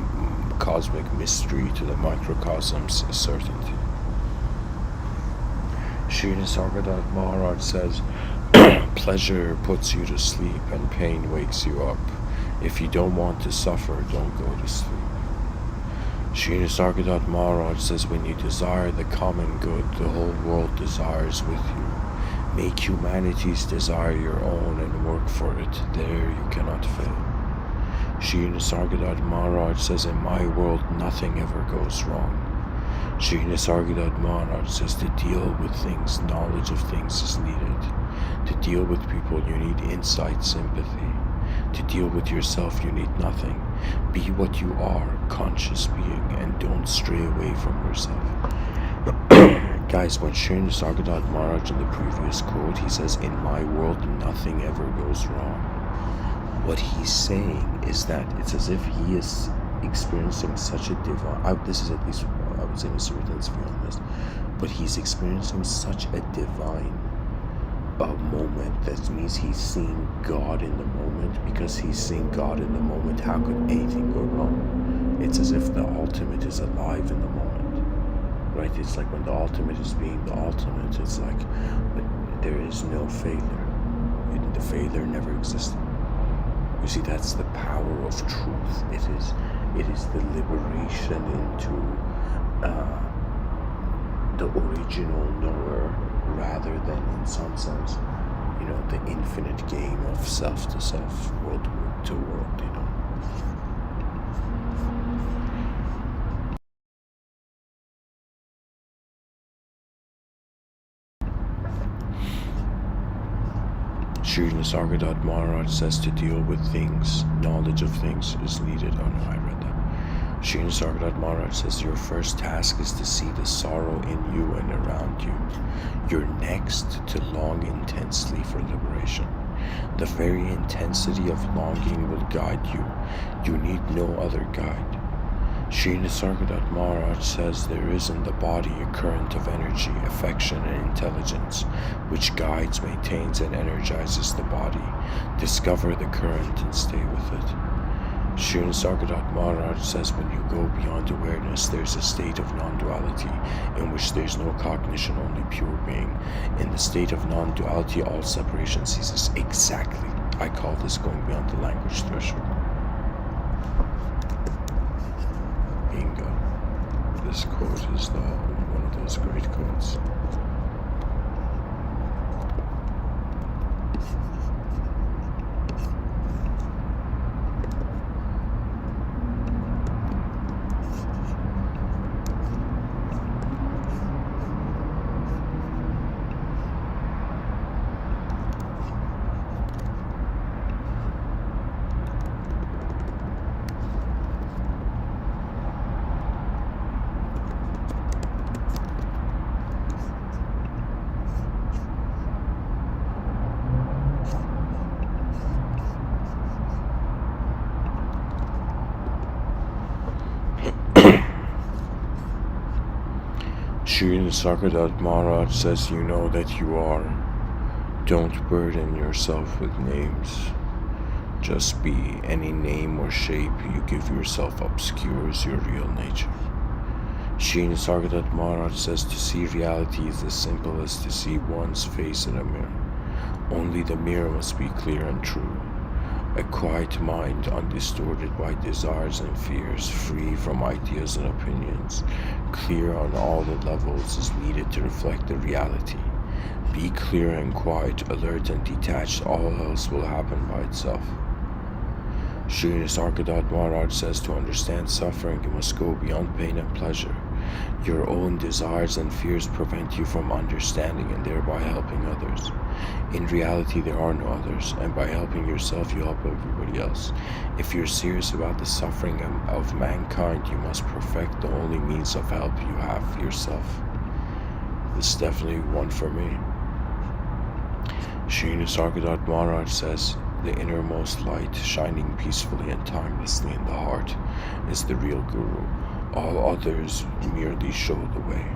cosmic mystery to the microcosm's certainty. Sri Nisargadatta Maharaj says, pleasure puts you to sleep and pain wakes you up. If you don't want to suffer, don't go to sleep. Sri Nisargadatta Maharaj says, when you desire the common good, the whole world desires with you. Make humanity's desire your own and work for it. There you cannot fail. Sri Nisargadatta Maharaj says, in my world nothing ever goes wrong. Sri Nisargadatta Maharaj says, to deal with things, knowledge of things is needed. To deal with people, you need insight, sympathy. To deal with yourself, you need nothing. Be what you are, conscious being, and don't stray away from yourself. Guys, when Sri Nisargadatta Maharaj in the previous quote, he says, in my world nothing ever goes wrong. What he's saying is that it's as if he is experiencing such a divine, this is at least, I would say Mr. Within's view on this, but he's experiencing such a divine moment. That means he's seeing God in the moment. Because he's seeing God in the moment, how could anything go wrong? It's as if the ultimate is alive in the moment, right? It's like when the ultimate is being the ultimate, it's like, but there is no failure. The failure never existed. You see, that's the power of truth. It is the liberation into the original knower, rather than, in some sense, the infinite game of self to self, world to world, Sri Nisargadatta Maharaj says, to deal with things, knowledge of things is needed. Oh no, I read that. Sri Nisargadatta Maharaj says, your first task is to see the sorrow in you and around you. You're next to long intensely for liberation. The very intensity of longing will guide you. You need no other guide. Sri Nisargadatta Maharaj says there is in the body a current of energy, affection, and intelligence, which guides, maintains, and energizes the body. Discover the current and stay with it. Sri Nisargadatta Maharaj says when you go beyond awareness, there's a state of non-duality in which there's no cognition, only pure being. In the state of non-duality, all separation ceases. Exactly. I call this going beyond the language threshold. Bingo. This quote is one of those great quotes. Sri Nisargadatta Maharaj says, you know that you are. Don't burden yourself with names. Just be. Any name or shape you give yourself obscures your real nature. Shri Nisargadatta Maharaj says to see reality is as simple as to see one's face in a mirror. Only the mirror must be clear and true. A quiet mind, undistorted by desires and fears, free from ideas and opinions, clear on all the levels, is needed to reflect the reality. Be clear and quiet, alert and detached, all else will happen by itself. Shri Nisargadatta Maharaj says to understand suffering, you must go beyond pain and pleasure. Your own desires and fears prevent you from understanding and thereby helping others. In reality, there are no others, and by helping yourself, you help everybody else. If you're serious about the suffering of mankind, you must perfect the only means of help you have yourself. This is definitely one for me. Shri Nisargadatta Maharaj says, the innermost light, shining peacefully and timelessly in the heart, is the real Guru. All others merely show the way.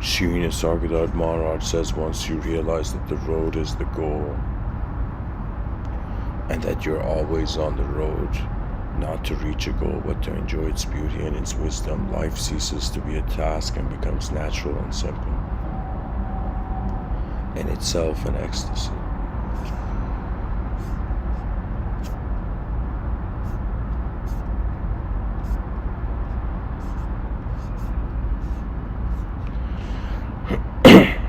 Shri Nisargadatta Maharaj says once you realize that the road is the goal and that you're always on the road, not to reach a goal but to enjoy its beauty and its wisdom, life ceases to be a task and becomes natural and simple, in itself an ecstasy.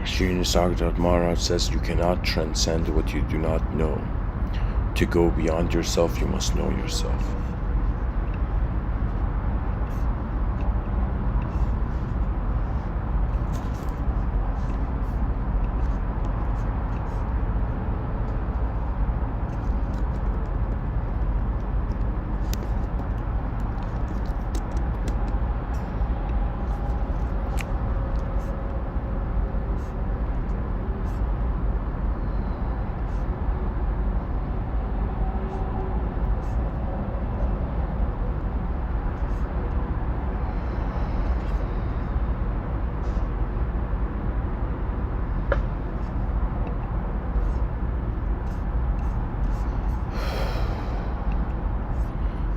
Shri Nisargadatta Maharaj says you cannot transcend what you do not know. To go beyond yourself, you must know yourself.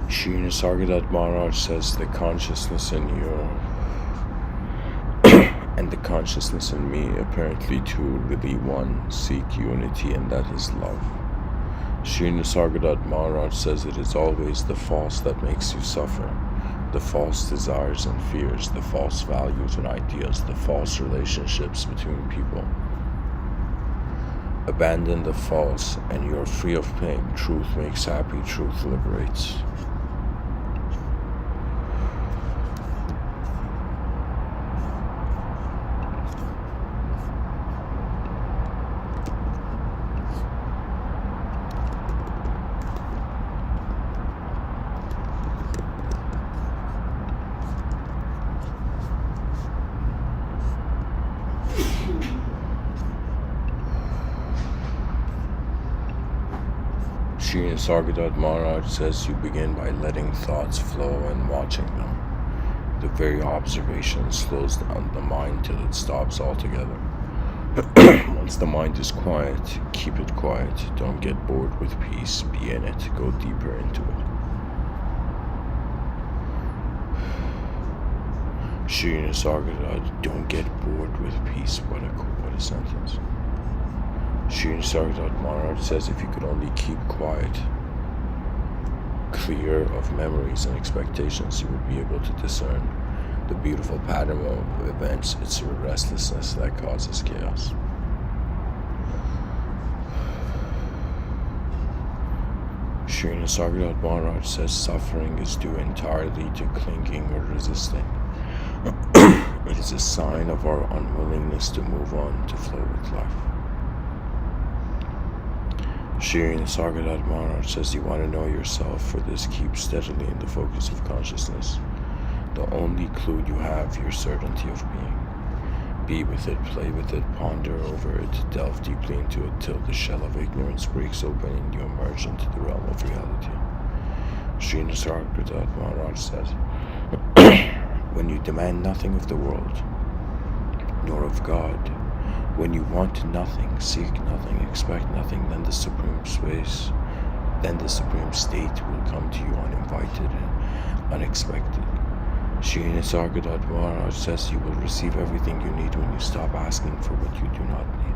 Shri Nisargadatta Maharaj says the consciousness in you and the consciousness in me, apparently two, really one, seek unity, and that is love. Shri Nisargadatta Maharaj says it is always the false that makes you suffer. The false desires and fears, the false values and ideas, the false relationships between people. Abandon the false and you are free of pain. Truth makes happy, truth liberates. Shri Nisargadatta Maharaj says you begin by letting thoughts flow and watching them. The very observation slows down the mind till it stops altogether. Once the mind is quiet, keep it quiet. Don't get bored with peace. Be in it. Go deeper into it. Shri Nisargadatta, don't get bored with peace. What a sentence. Shri Nisargadatta Maharaj says if you could only keep quiet, clear of memories and expectations, you would be able to discern the beautiful pattern of events. It's your restlessness that causes chaos. Sri Nisargadatta Maharaj says suffering is due entirely to clinging or resisting. It is a sign of our unwillingness to move on, to flow with life. Sri Nisargadatta Maharaj says you want to know yourself, for this keep steadily in the focus of consciousness. The only clue you have, your certainty of being. Be with it, play with it, ponder over it, delve deeply into it till the shell of ignorance breaks open and you emerge into the realm of reality. Sri Nisargadatta Maharaj says, when you demand nothing of the world, nor of God, when you want nothing, seek nothing, expect nothing, then the supreme state will come to you uninvited and unexpected. Sri Nisargadatta Maharaj says you will receive everything you need when you stop asking for what you do not need.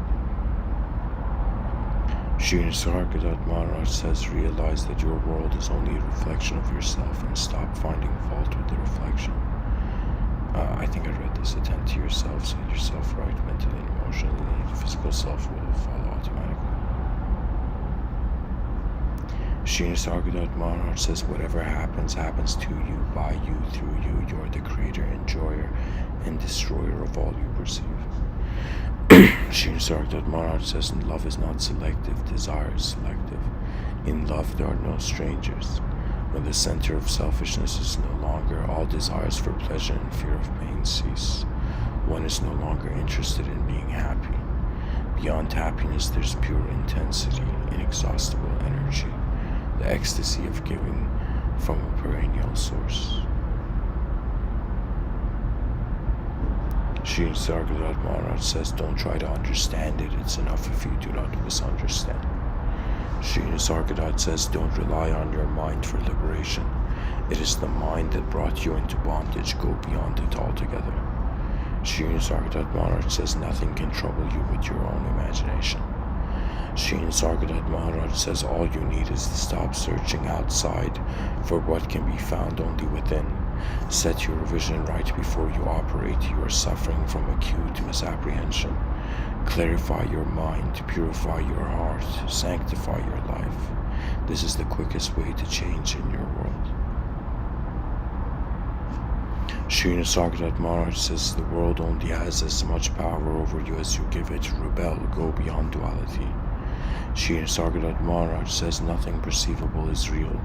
Sri Nisargadatta Maharaj says realize that your world is only a reflection of yourself and stop finding fault with the reflection. I think I read this. Attend to yourself, set yourself right mentally and emotionally, and the physical self will follow automatically. Sri Nisargadatta Maharaj says whatever happens, happens to you, by you, through you. You are the creator, enjoyer, and destroyer of all you perceive. Sri Nisargadatta Maharaj says love is not selective, desire is selective. In love there are no strangers. When the center of selfishness is no longer, all desires for pleasure and fear of pain cease. One is no longer interested in being happy. Beyond happiness there's pure intensity, inexhaustible energy, the ecstasy of giving from a perennial source. Sri Nisargadatta Maharaj says don't try to understand it, it's enough if you do not misunderstand. Sri Nisargadatta says don't rely on your mind for liberation. It is the mind that brought you into bondage, go beyond it altogether. Sri Nisargadatta Maharaj says nothing can trouble you with your own imagination. Sri Nisargadatta Maharaj says all you need is to stop searching outside for what can be found only within. Set your vision right before you operate. You are suffering from acute misapprehension. Clarify your mind, purify your heart, sanctify your life. This is the quickest way to change in your world. Sri Nisargadatta Maharaj says the world only has as much power over you as you give it. Rebel, go beyond duality. Sri Nisargadatta Maharaj says nothing perceivable is real.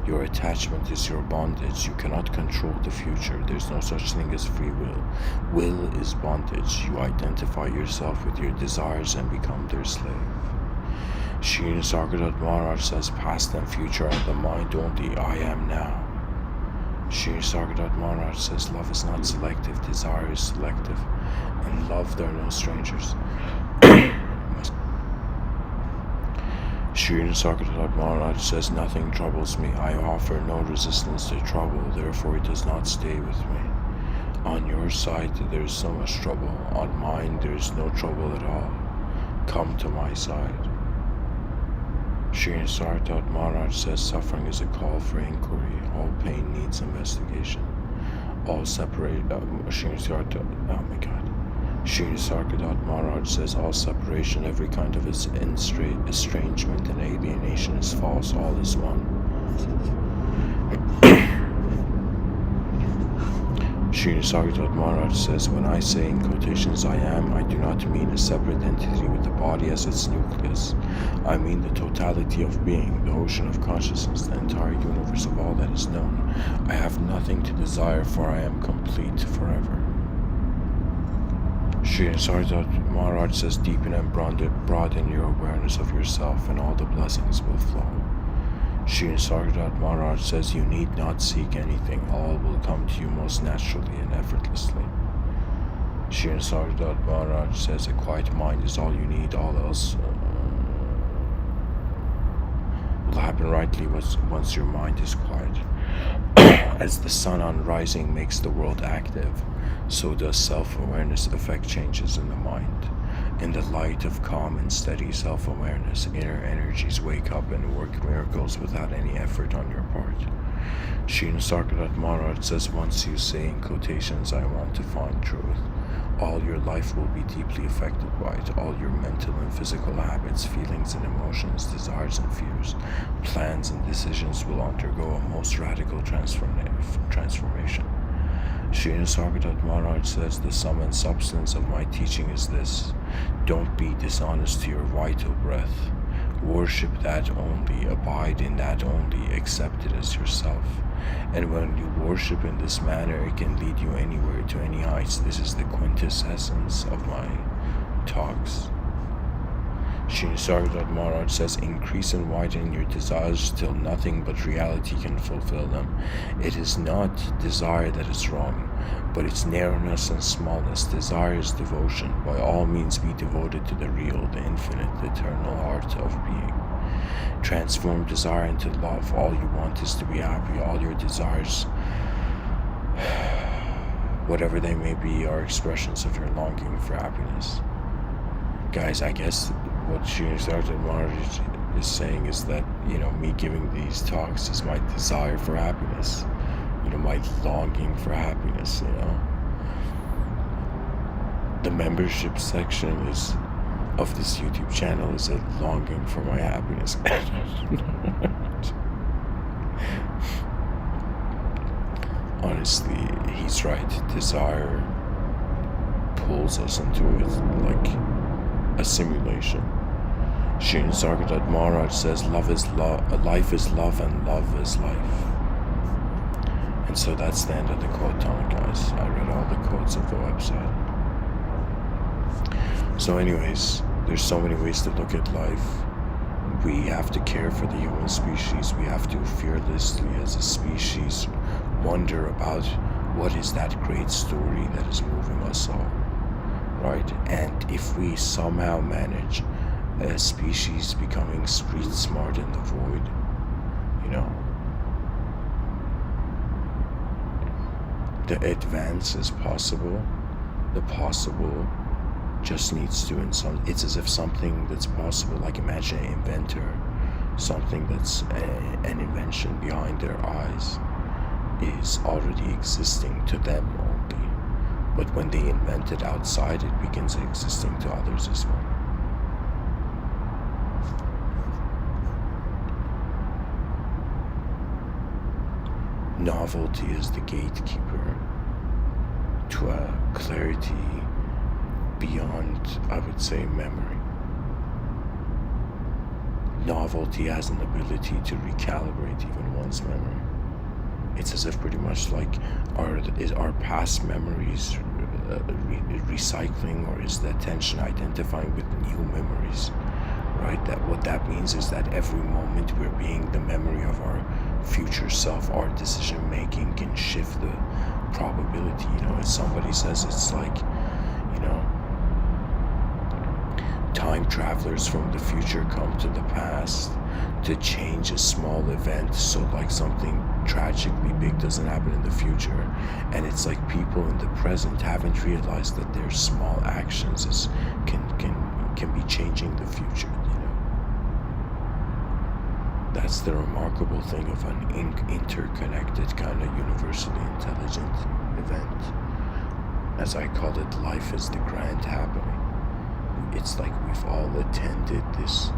Your attachment is your bondage. You cannot control the future. There's no such thing as free will. Will is bondage. You identify yourself with your desires and become their slave. Sri Nisargadatta Maharaj says past and future are the mind only. I am now. Sri Nisargadatta Maharaj says love is not selective, desire is selective. In love there are no strangers. Sri Nisargadatta Maharaj says nothing troubles me. I offer no resistance to trouble, therefore it does not stay with me. On your side there is so much trouble, on mine there is no trouble at all. Come to my side. Sri Nisargadatta Maharaj says suffering is a call for inquiry. All pain needs investigation. All separate. Sri Nisargadatta Maharaj says all separation, every kind of estrangement and alienation is false. All is one. Sri Nisargadatta Maharaj says, when I say in quotations I am, I do not mean a separate entity with the body as its nucleus. I mean the totality of being, the ocean of consciousness, the entire universe of all that is known. I have nothing to desire, for I am complete forever. Sri Nisargadatta Maharaj says, deepen and broaden your awareness of yourself and all the blessings will flow. Sri Nisargadatta Maharaj says you need not seek anything, all will come to you most naturally and effortlessly. Sri Nisargadatta Maharaj says a quiet mind is all you need, all else will happen rightly once your mind is quiet. As the sun on rising makes the world active, so does self-awareness affect changes in the mind. In the light of calm and steady self-awareness, inner energies wake up and work miracles without any effort on your part. Sri Nisargadatta Maharaj says, once you say in quotations, I want to find truth, all your life will be deeply affected by it. All your mental and physical habits, feelings and emotions, desires and fears, plans and decisions will undergo a most radical transformation. Sri Nisargadatta Maharaj says, the sum and substance of my teaching is this: don't be dishonest to your vital breath. Worship that only, abide in that only, accept it as yourself. And when you worship in this manner, it can lead you anywhere, to any heights. This is the quintessence of my talks. Sri Nisargadatta Maharaj says, increase and widen your desires till nothing but reality can fulfill them. It is not desire that is wrong, but its narrowness and smallness. Desire is devotion. By all means be devoted to the real, the infinite, the eternal art of being. Transform desire into love. All you want is to be happy. All your desires, whatever they may be, are expressions of your longing for happiness. Guys, I guess what Sri Nisargadatta Maharaj is saying is that, me giving these talks is my desire for happiness. My longing for happiness, The membership section of this YouTube channel is a longing for my happiness. Honestly, he's right. Desire pulls us into it like a simulation. Sri Nisargadatta Maharaj says, love is life is love, and love is life. And so that's the end of the quote time, guys. I read all the quotes of the website. So anyways, there's so many ways to look at life. We have to care for the human species. We have to fearlessly, as a species, wonder about what is that great story that is moving us all, right? And if we somehow manage a species becoming street smart in the void, the advance is possible. The possible just needs to, it's as if something that's possible, like imagine an inventor, something that's an invention behind their eyes is already existing to them only. But when they invent it outside, it begins existing to others as well. Novelty is the gatekeeper to a clarity beyond, I would say, memory. Novelty has an ability to recalibrate even one's memory. It's as if pretty much like, our past memories recycling, or is the attention identifying with new memories, right? That what that means is that every moment we're being the memory of our future self. Our decision making can shift the probability. As somebody says, it's like, time travelers from the future come to the past to change a small event, so like something tragically big doesn't happen in the future. And it's like people in the present haven't realized that their small actions can be changing the future. That's the remarkable thing of an interconnected, kind of universally intelligent event. As I call it, life is the grand happening. It's like we've all attended this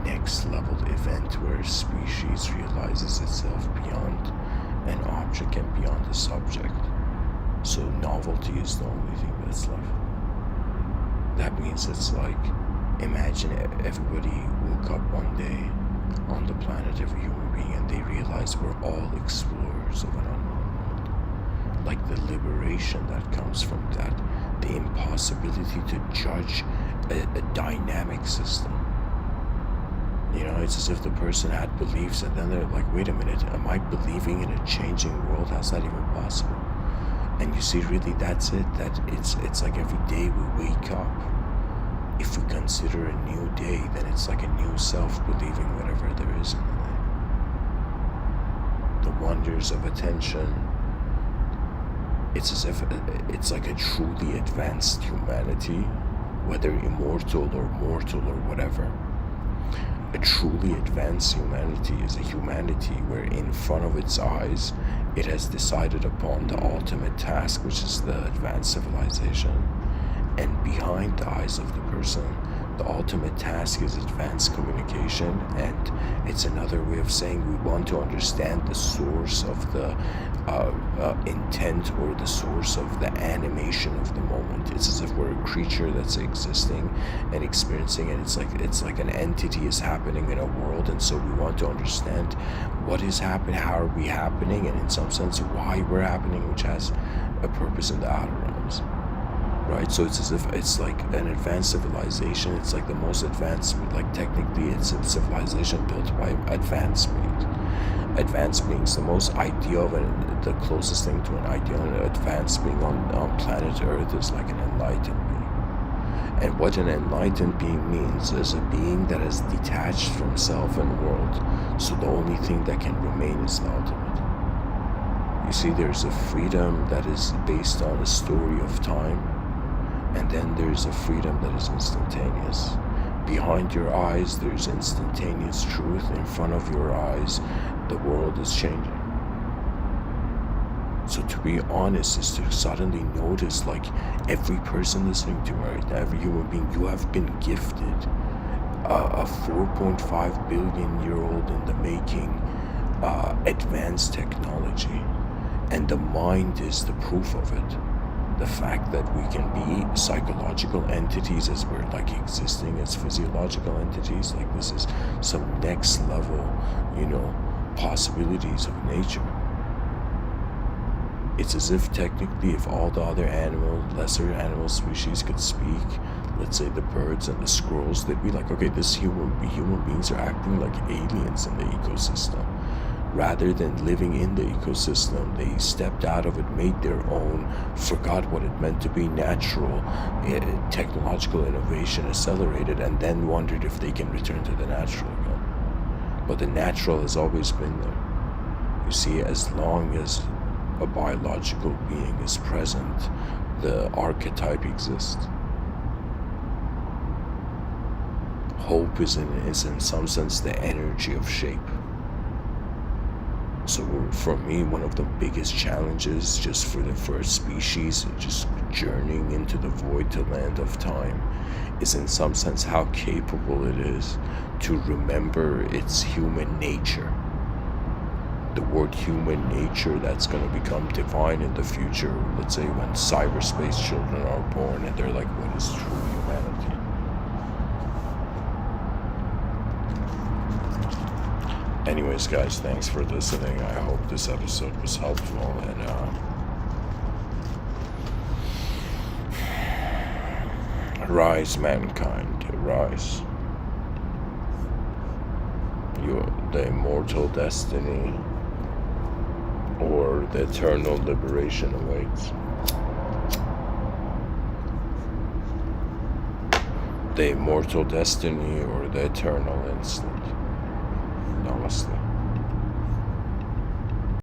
next level event where a species realizes itself beyond an object and beyond a subject. So novelty is the only thing that's left. That means it's like, imagine everybody woke up one day on the planet, every human being, and they realize we're all explorers of an unknown world. Like the liberation that comes from that, the impossibility to judge a dynamic system. It's as if the person had beliefs, and then they're like, wait a minute, am I believing in a changing world? How's that even possible? And you see, really, that's it. That it's like every day we wake up, if we consider a new day, then it's like a new self believing whatever there is in the day. The wonders of attention, it's as if it's like a truly advanced humanity, whether immortal or mortal or whatever. A truly advanced humanity is a humanity where in front of its eyes it has decided upon the ultimate task, which is the advanced civilization. And behind the eyes of the person, the ultimate task is advanced communication, and it's another way of saying we want to understand the source of the intent, or the source of the animation of the moment. It's as if we're a creature that's existing and experiencing, and it's like an entity is happening in a world, and so we want to understand what is happening, how are we happening, and in some sense why we're happening, which has a purpose in the outer realms. Right, so it's as if it's like an advanced civilization. It's like the most advanced, like technically it's a civilization built by advanced beings. Advanced beings, the most ideal and the closest thing to an ideal and advanced being on planet Earth is like an enlightened being. And what an enlightened being means is a being that is detached from self and world. So the only thing that can remain is the ultimate. You see, there's a freedom that is based on a story of time, and then there's a freedom that is instantaneous. Behind your eyes, there's instantaneous truth. In front of your eyes, the world is changing. So to be honest is to suddenly notice, like, every person listening to me right now, every human being, you have been gifted a 4.5 billion year old in the making advanced technology. And the mind is the proof of it. The fact that we can be psychological entities as we're like existing as physiological entities, like this is some next level, possibilities of nature. It's as if technically if all the other lesser animal species could speak, let's say the birds and the squirrels, they'd be like, okay, this human beings are acting like aliens in the ecosystem. Rather than living in the ecosystem, they stepped out of it, made their own, forgot what it meant to be natural, technological innovation accelerated, and then wondered if they can return to the natural again. But the natural has always been there. You see, as long as a biological being is present, the archetype exists. Hope is in some sense the energy of shape. So for me, one of the biggest challenges just for the first species, just journeying into the void to land of time, is in some sense how capable it is to remember its human nature. The word human nature that's going to become divine in the future, let's say when cyberspace children are born and they're like, what is true humanity? Anyways, guys, thanks for listening. I hope this episode was helpful, and rise, mankind, rise. The immortal destiny or the eternal liberation awaits. The immortal destiny or the eternal instant. Namaste.